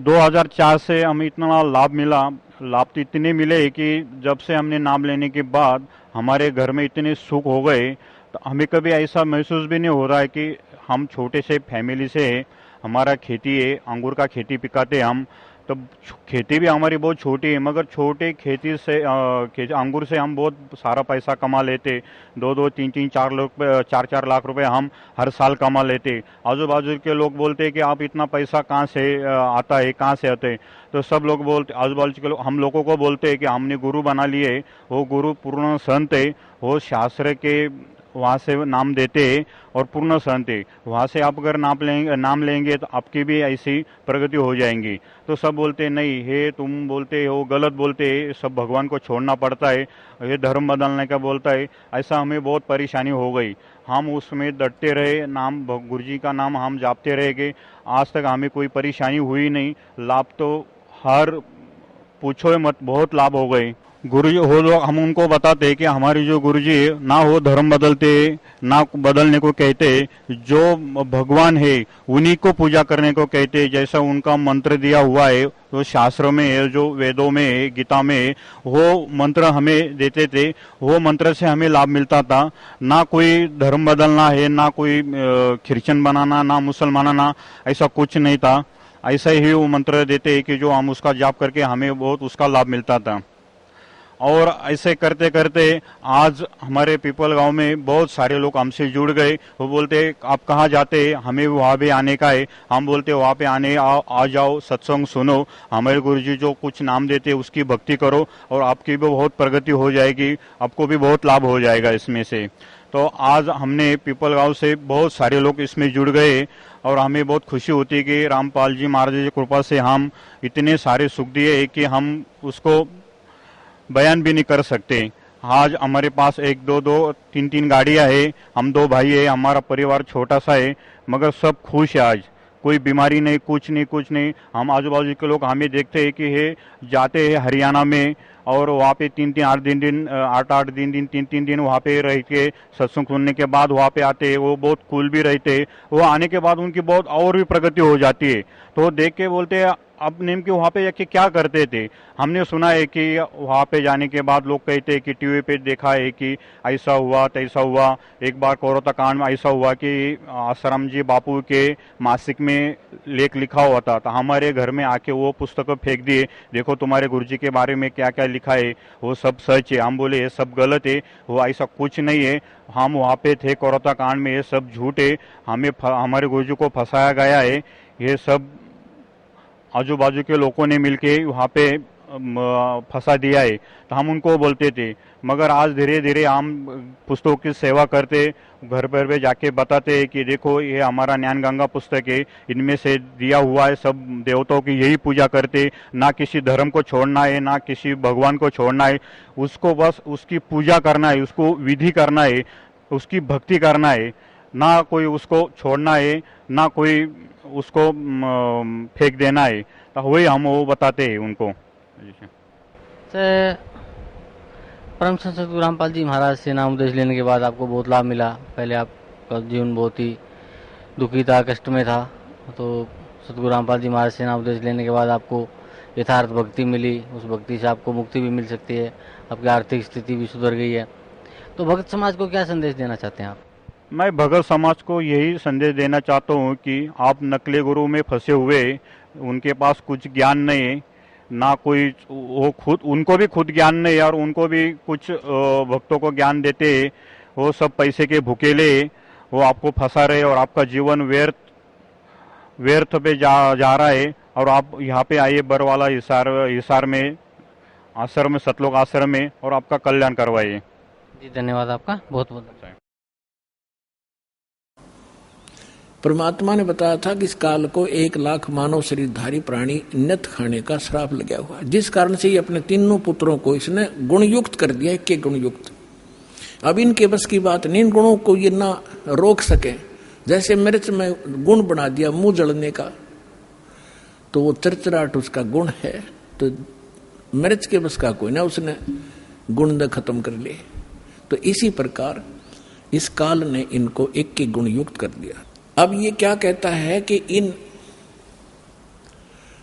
2004 से हमें इतना लाभ मिला। लाभ तो इतने मिले कि जब से हमने नाम लेने के बाद हमारे घर में इतने सुख हो गए। तो हमें कभी ऐसा महसूस भी नहीं हो रहा है कि हम छोटे से फैमिली से हमारा खेती है, अंगूर का खेती पिकाते हम। तो खेती भी हमारी बहुत छोटी है मगर छोटे खेती से अंगूर से हम बहुत सारा पैसा कमा लेते। 2-2, 3-3, 4 लाख रुपए हम हर साल कमा लेते। आजू बाजू के लोग बोलते हैं कि आप इतना पैसा कहाँ से आता है, कहाँ से आते? तो सब लोग बोलते, आजू बाजू के लोग हम लोगों को बोलते हैं कि हमने गुरु बना लिए। वो गुरु पूर्ण संत है, वो शास्त्र के वहाँ से नाम देते और पूर्ण संत है। वहाँ से आप अगर नाम लेंगे तो आपकी भी ऐसी प्रगति हो जाएंगी। तो सब बोलते नहीं है तुम बोलते हो गलत बोलते है, सब भगवान को छोड़ना पड़ता है, ये धर्म बदलने का बोलता है। ऐसा हमें बहुत परेशानी हो गई। हम उसमें डटते रहे, नाम गुरुजी का नाम हम जापते रहेंगे। आज तक हमें कोई परेशानी हुई नहीं। लाभ तो हर पूछो मत, बहुत लाभ हो गए। गुरुजी हो लोग हम उनको बताते कि हमारे जो गुरुजी ना वो धर्म बदलते ना बदलने को कहते, जो भगवान है उन्हीं को पूजा करने को कहते। जैसा उनका मंत्र दिया हुआ है तो शास्त्रों में है, जो वेदों में है, गीता में है, वो मंत्र हमें देते थे। वो मंत्र से हमें लाभ मिलता था। ना कोई धर्म बदलना है, ना कोई क्रिश्चियन बनाना, ना मुसलमान बनाना, ऐसा कुछ नहीं था। ऐसा ही वो मंत्र देते कि जो हम उसका जाप करके हमें बहुत उसका लाभ मिलता था। और ऐसे करते करते आज हमारे पीपल गांव में बहुत सारे लोग हमसे जुड़ गए। वो बोलते आप कहाँ जाते हैं, हमें वहाँ भी आने का है। हम बोलते वहाँ पे आ जाओ, सत्संग सुनो, हमारे गुरुजी जो कुछ नाम देते उसकी भक्ति करो और आपकी भी बहुत प्रगति हो जाएगी, आपको भी बहुत लाभ हो जाएगा इसमें से। तो आज हमने पीपल गांव से बहुत सारे लोग इसमें जुड़ गए और हमें बहुत खुशी होती है कि रामपाल जी महाराज की कृपा से हम इतने सारे सुख दिए कि हम उसको बयान भी नहीं कर सकते। आज हमारे पास 1-2, 3-3 गाड़ियां है, हम 2 भाई है, हमारा परिवार छोटा सा है मगर सब खुश है। आज कोई बीमारी नहीं, कुछ नहीं। हम आजू बाजू के लोग हमें देखते हैं कि ये जाते हैं हरियाणा में और वहाँ पे 8-8 दिन 3 दिन वहाँ पे रह के सत्संग सुनने के बाद वहाँ पे आते हैं। वो बहुत कूल भी रहते हैं। वो आने के बाद उनकी बहुत और भी प्रगति हो जाती है। तो देख के बोलते हैं अब नेम के वहाँ पे जाके क्या करते थे। हमने सुना है कि वहाँ पे जाने के बाद लोग कहते हैं कि टीवी पे देखा है कि ऐसा हुआ तैसा हुआ। एक बार कोरोता कांड में ऐसा हुआ कि आसाराम जी बापू के मासिक में लेख लिखा हुआ था। तो हमारे घर में आके वो पुस्तक फेंक दिए, देखो तुम्हारे गुरुजी के बारे में क्या क्या लिखा है, वो सब सच है। हम बोले ये सब गलत है, वो ऐसा कुछ नहीं है। हम वहाँ पे थे कोरोता कांड में, ये सब झूठ है, हमारे गुरुजी को फंसाया गया है। ये सब आजू बाजू के लोगों ने मिलके वहाँ पे फंसा दिया है, तो हम उनको बोलते थे। मगर आज धीरे धीरे हम पुस्तकों की सेवा करते, घर पर भी जाके बताते हैं कि देखो ये हमारा ज्ञान गंगा पुस्तक है, इनमें से दिया हुआ है, सब देवताओं की यही पूजा करते, ना किसी धर्म को छोड़ना है, ना किसी भगवान को छोड़ना है, उसको बस उसकी पूजा करना है, उसको विधि करना है, उसकी भक्ति करना है, ना कोई उसको छोड़ना है, ना कोई उसको फेंक देना है। तो वही हम वो बताते हैं उनको। से परम संत सतगुरु रामपाल जी महाराज से नाम उपदेश लेने के बाद आपको बहुत लाभ मिला। पहले आपका जीवन बहुत ही दुखी था, कष्ट में था, तो सतगुरु रामपाल जी महाराज से नाम उपदेश लेने के बाद आपको यथार्थ भक्ति मिली। उस भक्ति से आपको मुक्ति भी मिल सकती है, आपकी आर्थिक स्थिति भी सुधर गई है। तो भक्त समाज को क्या संदेश देना चाहते हैं आप? मैं भगत समाज को यही संदेश देना चाहता हूँ कि आप नकली गुरु में फंसे हुए, उनके पास कुछ ज्ञान नहीं है, ना कोई वो खुद, उनको भी खुद ज्ञान नहीं है और उनको भी कुछ भक्तों को ज्ञान देते, वो सब पैसे के भूखेले, वो आपको फंसा रहे और आपका जीवन व्यर्थ पे जा रहा है। और आप यहाँ पे आइए बरवाला हिसार में आश्रम में, सतलोक आश्रम में, और आपका कल्याण करवाइए। जी धन्यवाद आपका, बहुत बहुत। परमात्मा ने बताया था कि इस काल को 1 लाख मानव शरीरधारी प्राणी नत खाने का श्राप लगा हुआ, जिस कारण से ये अपने तीनों पुत्रों को इसने गुणयुक्त कर दिया है, के गुणयुक्त। अब इनके बस की बात नहीं, इन गुणों को ये ना रोक सके। जैसे मिर्च में गुण बना दिया मुंह जलने का, तो वो चरचराट उसका गुण है, तो मिर्च के बस का कोई ना, उसने गुण खत्म कर लिए। तो इसी प्रकार इस काल ने इनको एक के गुण युक्त कर दिया। अब ये क्या कहता है कि इन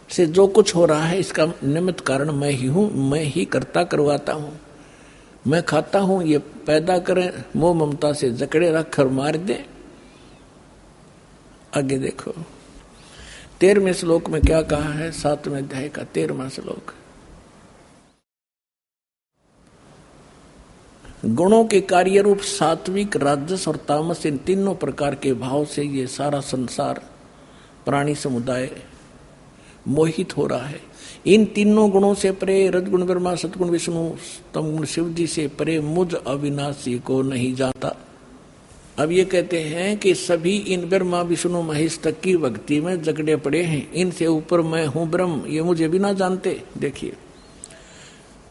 से जो कुछ हो रहा है इसका निमित्त कारण मैं ही हूं, मैं ही करता करवाता हूं, मैं खाता हूं, ये पैदा करें, मोह ममता से जकड़े रख कर मार दे। आगे देखो 13वें श्लोक में क्या कहा है, 7वें अध्याय का 13वां श्लोक। गुणों के कार्य रूप सात्विक, राजस और तामस, इन तीनों प्रकार के भाव से ये सारा संसार प्राणी समुदाय मोहित हो रहा है। इन तीनों गुणों से परे, रजगुण ब्रह्मा, सतगुण विष्णु, तमगुण शिव जी से परे मुझ अविनाशी को नहीं जानता। अब ये कहते हैं कि सभी इन ब्रह्मा विष्णु महेश तक की भक्ति में जकड़े पड़े हैं, इनसे ऊपर मैं हूं ब्रह्म, ये मुझे भी ना जानते। देखिए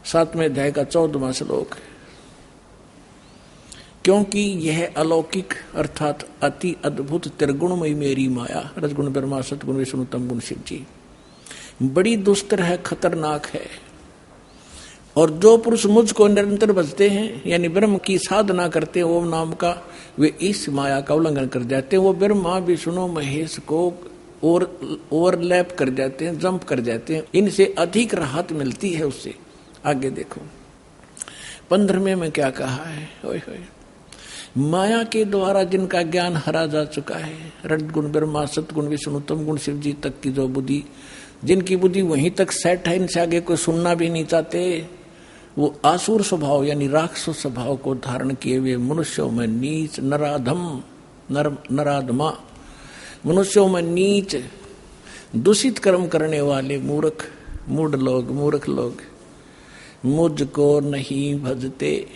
7वें अध्याय का 14वां श्लोक। क्योंकि यह अलौकिक अर्थात अति अद्भुत त्रिगुणमयी मेरी माया, रजगुण ब्रह्मा, सतगुण विष्णु, तमगुण शिव जी, बड़ी दुस्तर है, खतरनाक है। और जो पुरुष मुझको निरंतर भजते हैं, यानी ब्रह्म की साधना करते हैं ओम नाम का, वे इस माया का उल्लंघन कर जाते हैं। वो ब्रह्मा विष्णु महेश को ओवरलैप कर जाते हैं, जंप कर जाते हैं, इनसे अधिक राहत मिलती है उससे। आगे देखो 15वें में क्या कहा है, ओए होए, माया के द्वारा जिनका ज्ञान हरा जा चुका है, रजगुण ब्रह्मा, सतगुण विष्णु, तमगुण शिव जी तक की जो बुद्धि, जिनकी बुद्धि वहीं तक सेट है, इनसे आगे कोई सुनना भी नहीं चाहते, वो आसुर स्वभाव यानी राक्षस स्वभाव को धारण किए हुए मनुष्यों में नीच, नराधमा, मनुष्यों में नीच, दूषित कर्म करने वाले मूर्ख लोग मुझको नहीं भजते।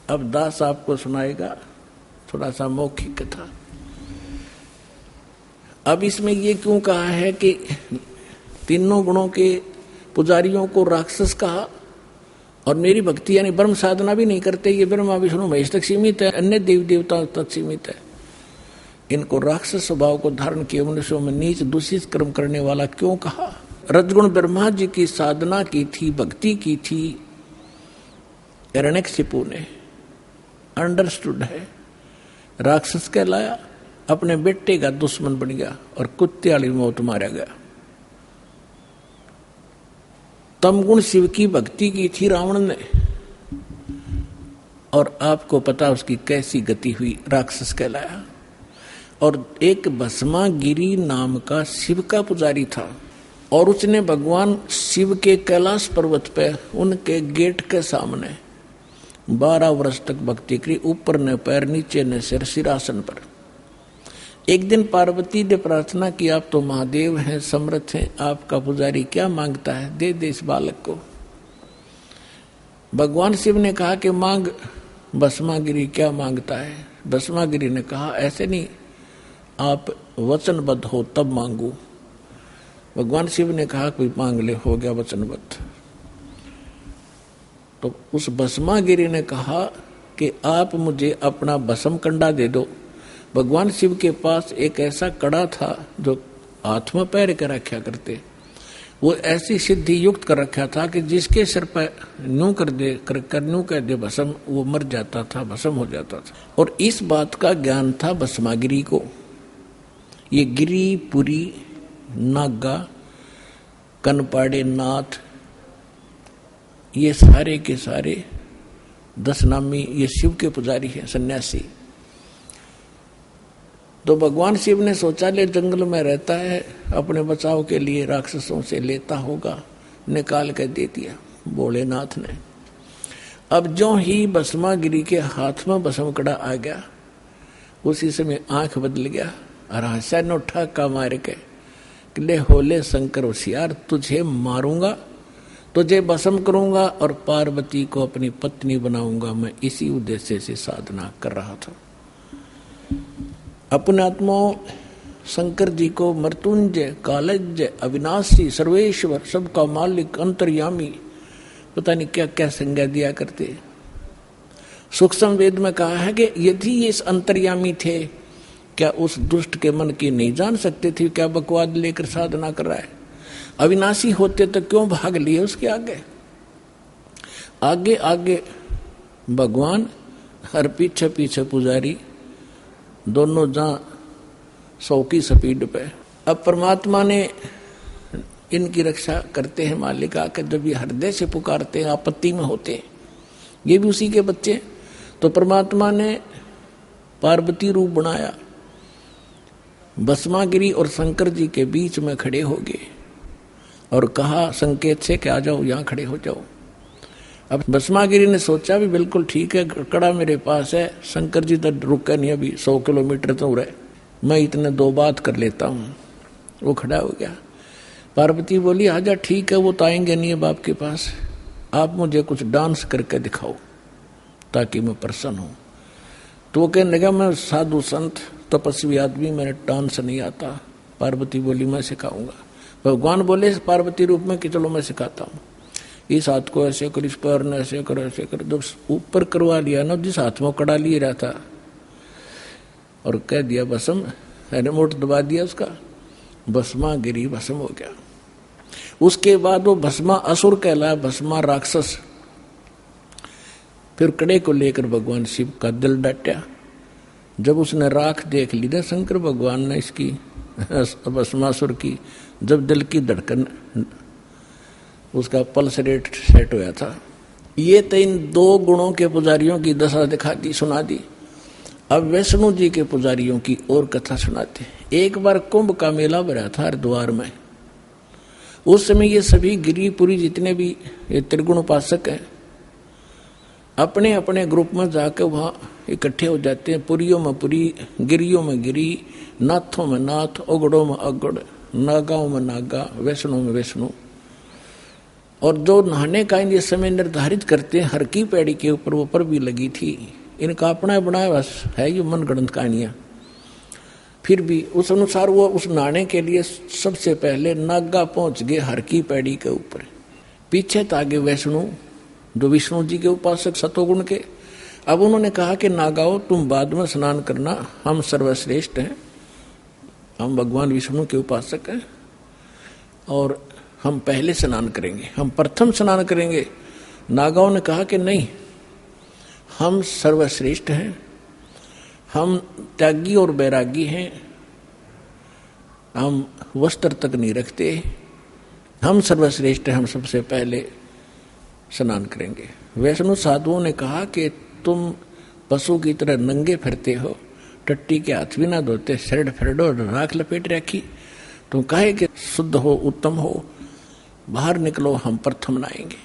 अब दास आपको सुनाएगा थोड़ा सा मौखिक कथा। अब इसमें ये क्यों कहा है कि तीनों गुणों के पुजारियों को राक्षस कहा, और मेरी भक्ति यानी ब्रह्म साधना भी नहीं करते, ये ब्रह्मा विष्णु महेश तक सीमित है, अन्य देवी देवताओं तक सीमित है, इनको राक्षस स्वभाव को धारण किए मनुष्यों में नीच दूषित कर्म करने वाला क्यों कहा। रजगुण ब्रह्मा जी की साधना की थी, भक्ति की थी, हिरण्यकशिपु ने अंडरस्टूड है, राक्षस कहलाया, अपने बेटे का दुश्मन बन गया और कुत्ते वाली मौत मारा गया। तमगुण शिव की भक्ति की थी रावण ने, और आपको पता उसकी कैसी गति हुई, राक्षस कहलाया। और एक भस्मागिरी नाम का शिव का पुजारी था, और उसने भगवान शिव के कैलाश पर्वत पे उनके गेट के सामने 12 वर्ष तक भक्ति करी, ऊपर न पैर नीचे न सिर, सिरासन पर। एक दिन पार्वती ने प्रार्थना की, आप तो महादेव हैं, समर्थ हैं, आपका पुजारी क्या मांगता है, दे दे इस बालक को। भगवान शिव ने कहा कि मांग भस्मागिरी, क्या मांगता है। भस्मागिरी ने कहा ऐसे नहीं, आप वचनबद्ध हो तब मांगू। भगवान शिव ने कहा कोई मांग ले, हो गया वचनबद्ध। तो उस भस्मागिरी ने कहा कि आप मुझे अपना भस्म कंडा दे दो। भगवान शिव के पास एक ऐसा कड़ा था जो हाथ में पैर के रखा करते, वो ऐसी सिद्धि युक्त कर रखा था कि जिसके सिर पर न्यू कर दे न्यू कह दे भस्म, वो मर जाता था, भस्म हो जाता था। और इस बात का ज्ञान था भस्मागिरी को। ये गिरी, पुरी, नागा, कनपाड़े नाथ, ये सारे के सारे 10 नामी ये शिव के पुजारी हैं, सन्यासी। तो भगवान शिव ने सोचा ले जंगल में रहता है, अपने बचाव के लिए राक्षसों से लेता होगा, निकाल कर दे दिया भोलेनाथ ने। अब जो ही भस्मागिरी के हाथ में भस्म कड़ा आ गया, उसी समय आंख बदल गया और हंसा न उठा का मार के, ले होले शंकर होशियार, तुझे मारूंगा, तुझे भस्म करूंगा और पार्वती को अपनी पत्नी बनाऊंगा। मैं इसी उद्देश्य से साधना कर रहा था। अपने आत्मा शंकर जी को मृत्युंजय, कालज्ञ, अविनाशी, सर्वेश्वर, सबका मालिक, अंतर्यामी, पता नहीं क्या क्या संज्ञा दिया करते। सूक्ष्म वेद में कहा है कि यदि ये इस अंतर्यामी थे, क्या उस दुष्ट के मन की नहीं जान सकते थे क्या बकवाद लेकर साधना कर रहा है। अविनाशी होते तो क्यों भाग लिए उसके आगे। आगे आगे भगवान हर पीछे पीछे पुजारी, दोनों जहां 100 की स्पीड पे। अब परमात्मा ने इनकी रक्षा करते हैं मालिक आकर, जब ये हृदय से पुकारते हैं, आपत्ति में होते हैं, ये भी उसी के बच्चे। तो परमात्मा ने पार्वती रूप बनाया, भस्मागिरी और शंकर जी के बीच में खड़े हो गए और कहा संकेत से कि आ जाओ, यहां खड़े हो जाओ। अब भस्मागिरी ने सोचा भी बिल्कुल ठीक है, कड़ा मेरे पास है, शंकर जी तो रुका नहीं, अभी 100 किलोमीटर तो रहे, मैं इतने 2 बात कर लेता हूं। वो खड़ा हो गया। पार्वती बोली आजा, ठीक है, वो तो आएंगे नहीं अब आपके पास, आप मुझे कुछ डांस करके दिखाओ ताकि मैं प्रसन्न हूं। तो वो कहने लगा मैं साधु संत तपस्वी आदमी, मैंने डांस नहीं आता। पार्वती बोली मैं सिखाऊंगा। भगवान बोले पार्वती रूप में कि चलो मैं सिखाता हूं, इस हाथ को ऐसे कर, इस पैर ने ऐसे कर, ऐसे कर। जब ऊपर करवा लिया ना, जिस हाथ में कड़ा लिए रहा था और कह दिया भस्म, रिमोट दबा दिया उसका, भस्मा गिरी, भस्म हो गया। उसके बाद वो भस्मा असुर कहलाया, भस्मा राक्षस। फिर कड़े को लेकर भगवान शिव का दिल डटा। जब उसने राख देख ली ना शंकर भगवान ने इसकी भस्मासुर की, जब दिल की धड़कन, उसका पल्स रेट सेट हुआ था। ये तो इन 2 गुणों के पुजारियों की दशा दिखा दी, सुना दी। अब वैष्णो जी के पुजारियों की और कथा सुनाते। एक बार कुंभ का मेला भरा था हरिद्वार में। उस समय ये सभी गिरिपुरी जितने भी ये त्रिगुण उपासक हैं, अपने अपने ग्रुप में जाकर वहां इकट्ठे हो जाते हैं। पुरियों में पुरी, गिरियों में गिरी, नाथों में नाथ, ओगड़ों में ओगड़, नागाओं में नागा, वैष्णो में वैष्णो। और जो नहाने का ये समय निर्धारित करते हैं, हर की पैड़ी के ऊपर वो पर भी लगी थी। इनका अपना बनाया बस है ये मनगढ़ंत कहानियां। फिर भी उस अनुसार वो उस नहाने के लिए सबसे पहले नागा पहुंच गए हर की पैड़ी के ऊपर। पीछे तागे वैष्णो जो विष्णु जी के उपासक सतोगुण के। अब उन्होंने कहा कि नागाओं तुम बाद में स्नान करना, हम सर्वश्रेष्ठ हैं, हम भगवान विष्णु के उपासक हैं और हम पहले स्नान करेंगे, हम प्रथम स्नान करेंगे। नागाओं ने कहा कि नहीं, हम सर्वश्रेष्ठ हैं, हम त्यागी और बैरागी हैं, हम वस्त्र तक नहीं रखते, हम सर्वश्रेष्ठ हैं, हम सबसे पहले स्नान करेंगे। वैष्णो साधुओं ने कहा कि तुम पशु की तरह नंगे फिरते हो, टट्टी के हाथ भी ना धोते, शर्ट फरडो और राख लपेट रखी, तुम कहे कि शुद्ध हो, उत्तम हो, बाहर निकलो, हम प्रथम नहाएंगे।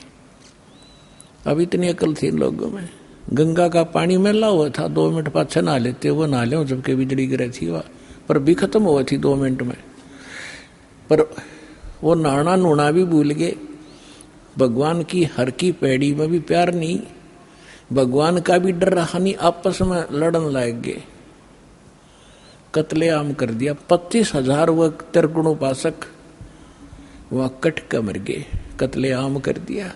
अब इतनी अकल थी इन लोगों में। गंगा का पानी मैला हुआ था, 2 मिनट पाछे नहा लेते, वो नहा ले, जबकि बिजली गिरी थी, वह पर भी खत्म हुई थी 2 मिनट में। पर वो नहाना नूना भी भूल गए। भगवान की हर की पैड़ी में भी प्यार नहीं, भगवान का भी डर रहा नहीं, आपस में लड़न लग गए, कत्लेआम कर दिया। 25,000 वह त्रिगुण उपासक वहां कट कर मर गए, कत्लेआम कर दिया।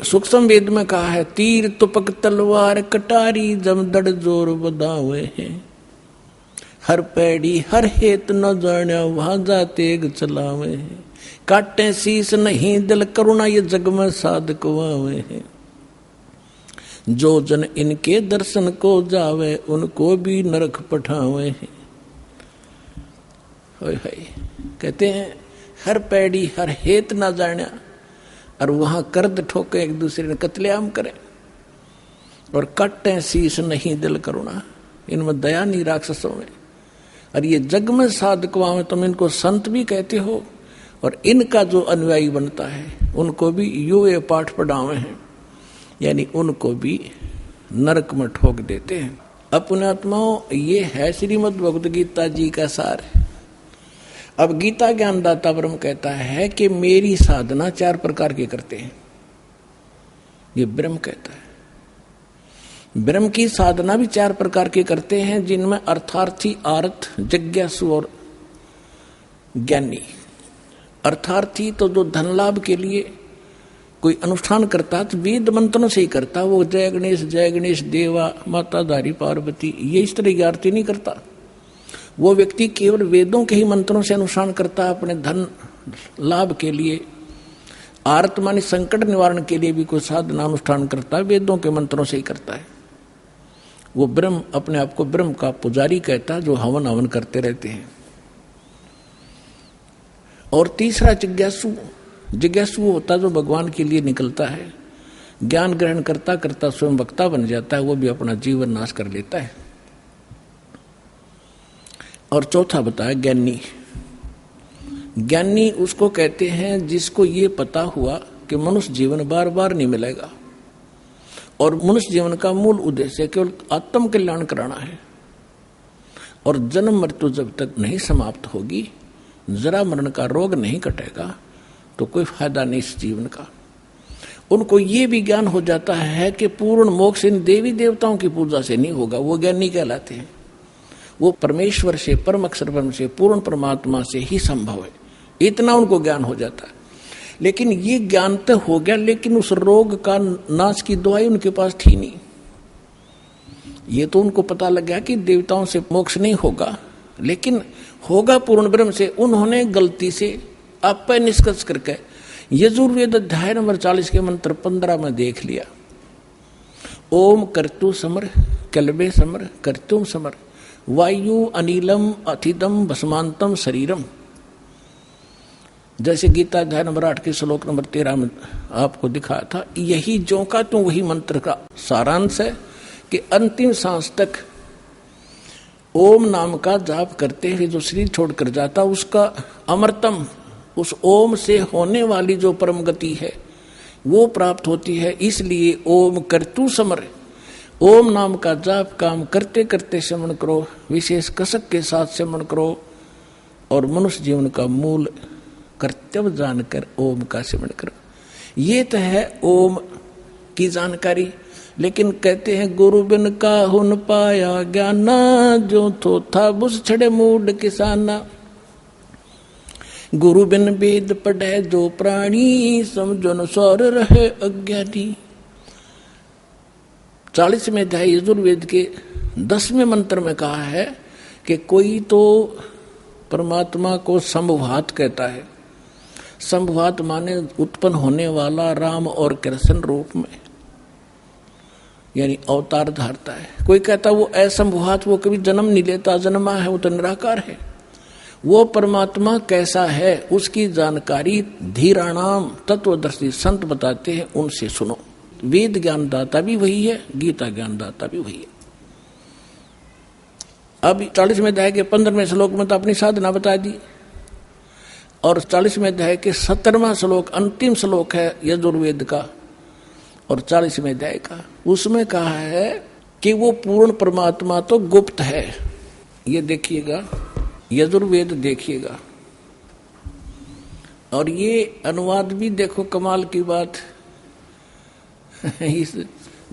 सूक्ष्म वेद में कहा है, तीर तुपक तलवार कटारी जमदड़ जोर बदावे हैं, हर पैड़ी हर हेत न जाने वहां जा तेग चलावे हैं, काटे शीस नहीं दिल करुणा ये जग में साधक वावे हैं, जो जन इनके दर्शन को जावे उनको भी नरक पठावे हैं। कहते हैं हर पैड़ी हर हेत ना जाने, और वहां कर्द ठोके एक दूसरे ने कत्लेआम करें, और काटे शीस नहीं दिल करुणा, इनमें दया नहीं राक्षसों में। और ये जग में साधकवा में तुम इनको संत भी कहते हो, और इनका जो अनुयायी बनता है उनको भी ये पाठ पढ़ावे हैं, यानी उनको भी नरक में ठोक देते हैं। अपने आत्माओं, ये है श्रीमद् भगवद गीता जी का सार। अब गीता ज्ञानदाता ब्रह्म कहता है कि मेरी साधना 4 प्रकार की करते हैं, ये ब्रह्म कहता है। ब्रह्म की साधना भी 4 प्रकार की करते हैं, जिनमें अर्थार्थी, आर्थ, जिज्ञासु और ज्ञानी। अर्थार्थी तो जो धन लाभ के लिए कोई अनुष्ठान करता तो वेद मंत्रों से ही करता, वो जय गणेश देवा माता धारी पार्वती, ये इस तरह की आरती नहीं करता। वो व्यक्ति केवल वेदों के ही मंत्रों से अनुष्ठान करता है, अपने धन लाभ के लिए, आर्त मानी संकट निवारण के लिए भी कोई साधना अनुष्ठान करता है, वेदों के मंत्रों से ही करता है। वो ब्रह्म, अपने आप को ब्रह्म का पुजारी कहता है, जो हवन करते रहते हैं। और तीसरा जिज्ञासु होता जो भगवान के लिए निकलता है, ज्ञान ग्रहण करता करता स्वयं वक्ता बन जाता है, वो भी अपना जीवन नाश कर लेता है। और चौथा बताया ज्ञानी उसको कहते हैं जिसको ये पता हुआ कि मनुष्य जीवन बार बार नहीं मिलेगा, और मनुष्य जीवन का मूल उद्देश्य केवल आत्म कल्याण कराना है, और जन्म मृत्यु जब तक नहीं समाप्त होगी, जरा मरण का रोग नहीं कटेगा, तो कोई फायदा नहीं इस जीवन का। उनको ये भी ज्ञान हो जाता है कि पूर्ण मोक्ष इन देवी देवताओं की पूजा से नहीं होगा, वो ज्ञानी कहलाते हैं। वो परमेश्वर से, परम अक्षर ब्रह्म से, पूर्ण परमात्मा से ही संभव है, इतना उनको ज्ञान हो जाता है। लेकिन ये ज्ञान तो हो गया, लेकिन उस रोग का नाश की दवाई उनके पास थी नहीं। ये तो उनको पता लग गया कि देवताओं से मोक्ष नहीं होगा, लेकिन होगा पूर्ण ब्रह्म से। उन्होंने गलती से आप पे निष्कर्ष करके यजुर्वेद अध्याय नंबर 40 के मंत्र 15 में देख लिया, ओम कर्तु समर कल्बे समर कर्तुम समर वायु अनिलम अथिदम भस्मांतम शरीरम। जैसे गीता अध्याय नंबर 8 के श्लोक नंबर 13 में आपको दिखाया था, यही जो का तो वही मंत्र का सारांश है कि अंतिम सांस तक ओम नाम का जाप करते हुए जो शरीर छोड़कर जाता, उसका अमृतम, उस ओम से होने वाली जो परम गति है वो प्राप्त होती है। इसलिए ओम कर्तु समर, ओम नाम का जाप काम करते करते श्रवण करो, विशेष कसक के साथ श्रवण करो, और मनुष्य जीवन का मूल कर्तव्य जानकर ओम का श्रवण करो। ये तो है ओम की जानकारी। लेकिन कहते हैं गुरु बिन का हुन पाया ज्ञाना, जो थो था बुस छड़े मूड किसाना। गुरु बिन वेद पढ़े जो प्राणी, समझो न सौर रहे अज्ञानी। 40वें अध्याय यजुर्वेद के 10वें मंत्र में कहा है कि कोई तो परमात्मा को संभवात कहता है। संभवात माने उत्पन्न होने वाला राम और कृष्ण रूप में, यानी अवतार धारता है। कोई कहता वो असंभवात, वो कभी जन्म नहीं लेता, जन्मा है, वो तो निराकार है। वो परमात्मा कैसा है उसकी जानकारी धीराणाम तत्वदर्शी संत बताते हैं, उनसे सुनो। वेद ज्ञानदाता भी वही है, गीता ज्ञानदाता भी वही है। अब 40वें अध्याय के 15वें श्लोक में तो अपनी साधना बता दी, और 40वें अध्याय के 17वां श्लोक अंतिम श्लोक है यजुर्वेद का और 40वें अध्याय का, उसमें कहा है कि वो पूर्ण परमात्मा तो गुप्त है। ये देखिएगा यजुर्वेद देखिएगा। और ये अनुवाद भी देखो, कमाल की बात इस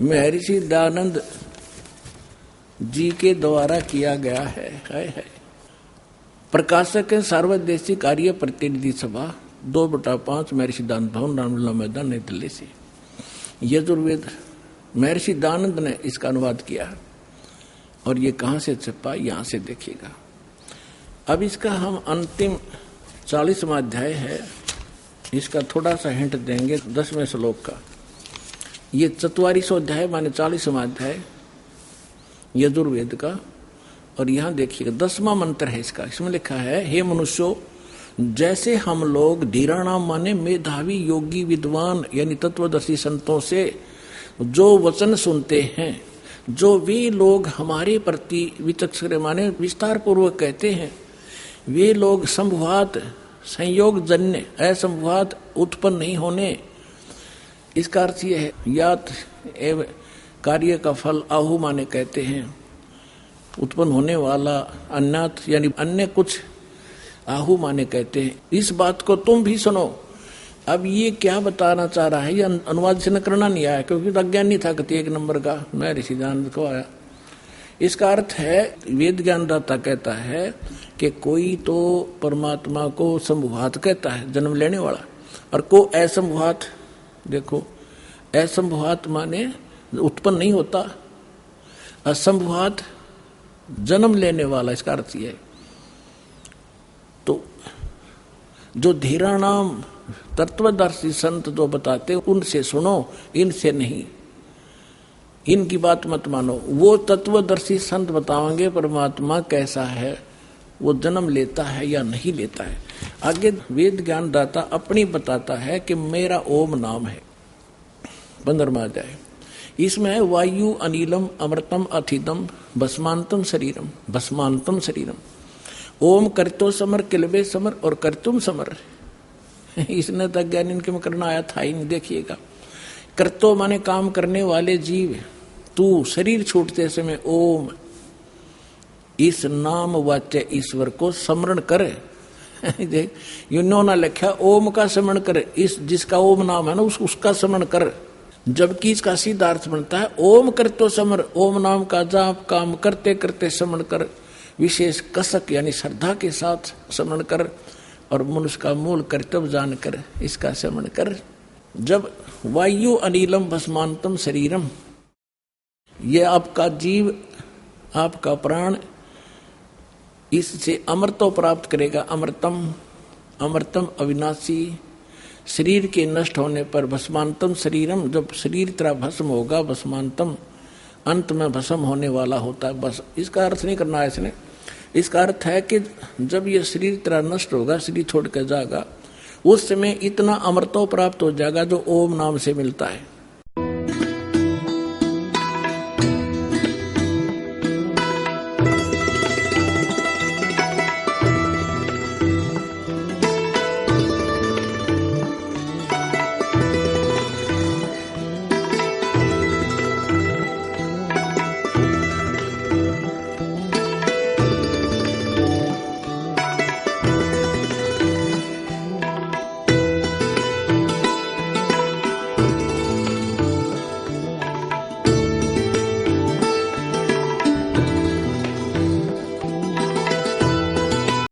महर्षि दयानंद जी के द्वारा किया गया है। प्रकाशक है सार्वदेशिक आर्य प्रतिनिधि सभा 2/5 महर्षि दयानंद भवन, रामलीला मैदान, नई दिल्ली से। यजुर्वेद महर्षि दयानंद ने इसका अनुवाद किया। और ये कहाँ से छपा, यहाँ से देखिएगा। अब इसका हम अंतिम 40वां अध्याय है, इसका थोड़ा सा हिंट देंगे 10वें श्लोक का। ये 44वां अध्याय माने 40वां अध्याय यजुर्वेद का। और यहाँ देखिएगा 10वां मंत्र है इसका। इसमें लिखा है, हे मनुष्यों, जैसे हम लोग धीराणाम माने मेधावी योगी विद्वान यानी तत्वदर्शी संतों से जो वचन सुनते हैं, जो वे लोग हमारे प्रति विचक्षण माने विस्तार पूर्वक कहते हैं, वे लोग संभवात संयोग जन्य असंभवात उत्पन्न नहीं होने। इसका अर्थ यह है, यात एवं कार्य का फल आहु माने कहते हैं, उत्पन्न होने वाला अन्यत यानी अन्य कुछ आहु माने कहते हैं। इस बात को तुम भी सुनो। अब ये क्या बताना चाह रहा है, ये अनुवाद से न करना नहीं आया, क्योंकि तो अज्ञानी था कति 1 नंबर का, मैं ऋषि दयानंद को आया। इसका अर्थ है, वेद ज्ञानदाता कहता है कि कोई तो परमात्मा को संभवात कहता है, जन्म लेने वाला, और को असंभवात। देखो असंभवात माने उत्पन्न नहीं होता, असंभवात जन्म लेने वाला, इसका अर्थ यह है। तो जो धीराणाम तत्वदर्शी संत जो बताते उनसे सुनो, इनसे नहीं, इनकी बात मत मानो। वो तत्वदर्शी संत बताएंगे परमात्मा कैसा है, वो जन्म लेता है या नहीं लेता है। आगे वेद ज्ञान दाता अपनी बताता है कि मेरा ओम नाम है। 15वां अध्याय इसमें है, वायु अनिलम अमृतम अथिदम भस्मांतम शरीरम, भस्मांतम शरीरम। ओम करतो समर किलबे समर और करतुम समर। इसने तक ज्ञान इनके में करना आया था ही नहीं। देखिएगा, करतो माने काम करने वाले जीव, तू शरीर छूटते समय ओम इस नाम वाच्य ईश्वर को स्मरण करे। देख इन्होंने लिखा ओम का स्मरण करे, इस जिसका ओम नाम है ना उसका स्मरण कर। जबकि इसका सीधा अर्थ बनता है ओम करतो समर, ओम नाम का जाप काम करते करते स्मरण कर, विशेष कसक यानी श्रद्धा के साथ स्मरण कर, और मनुष्य का मूल कर्तव्य जानकर इसका स्मरण कर। जब वायु अनिलम भस्मांतम शरीरम, ये आपका जीव आपका प्राण इससे अमृतो प्राप्त करेगा। अमृतम अमृतम अविनाशी, शरीर के नष्ट होने पर भस्मांतम शरीरम, जब शरीर तरह भस्म होगा, भस्मांतम अंत में भस्म होने वाला होता है। बस इसका अर्थ नहीं करना है इसने। इसका अर्थ है कि जब ये शरीर तरह नष्ट होगा, शरीर छोड़ कर जाएगा, उस समय इतना अमृतो प्राप्त हो जाएगा जो ओम नाम से मिलता है।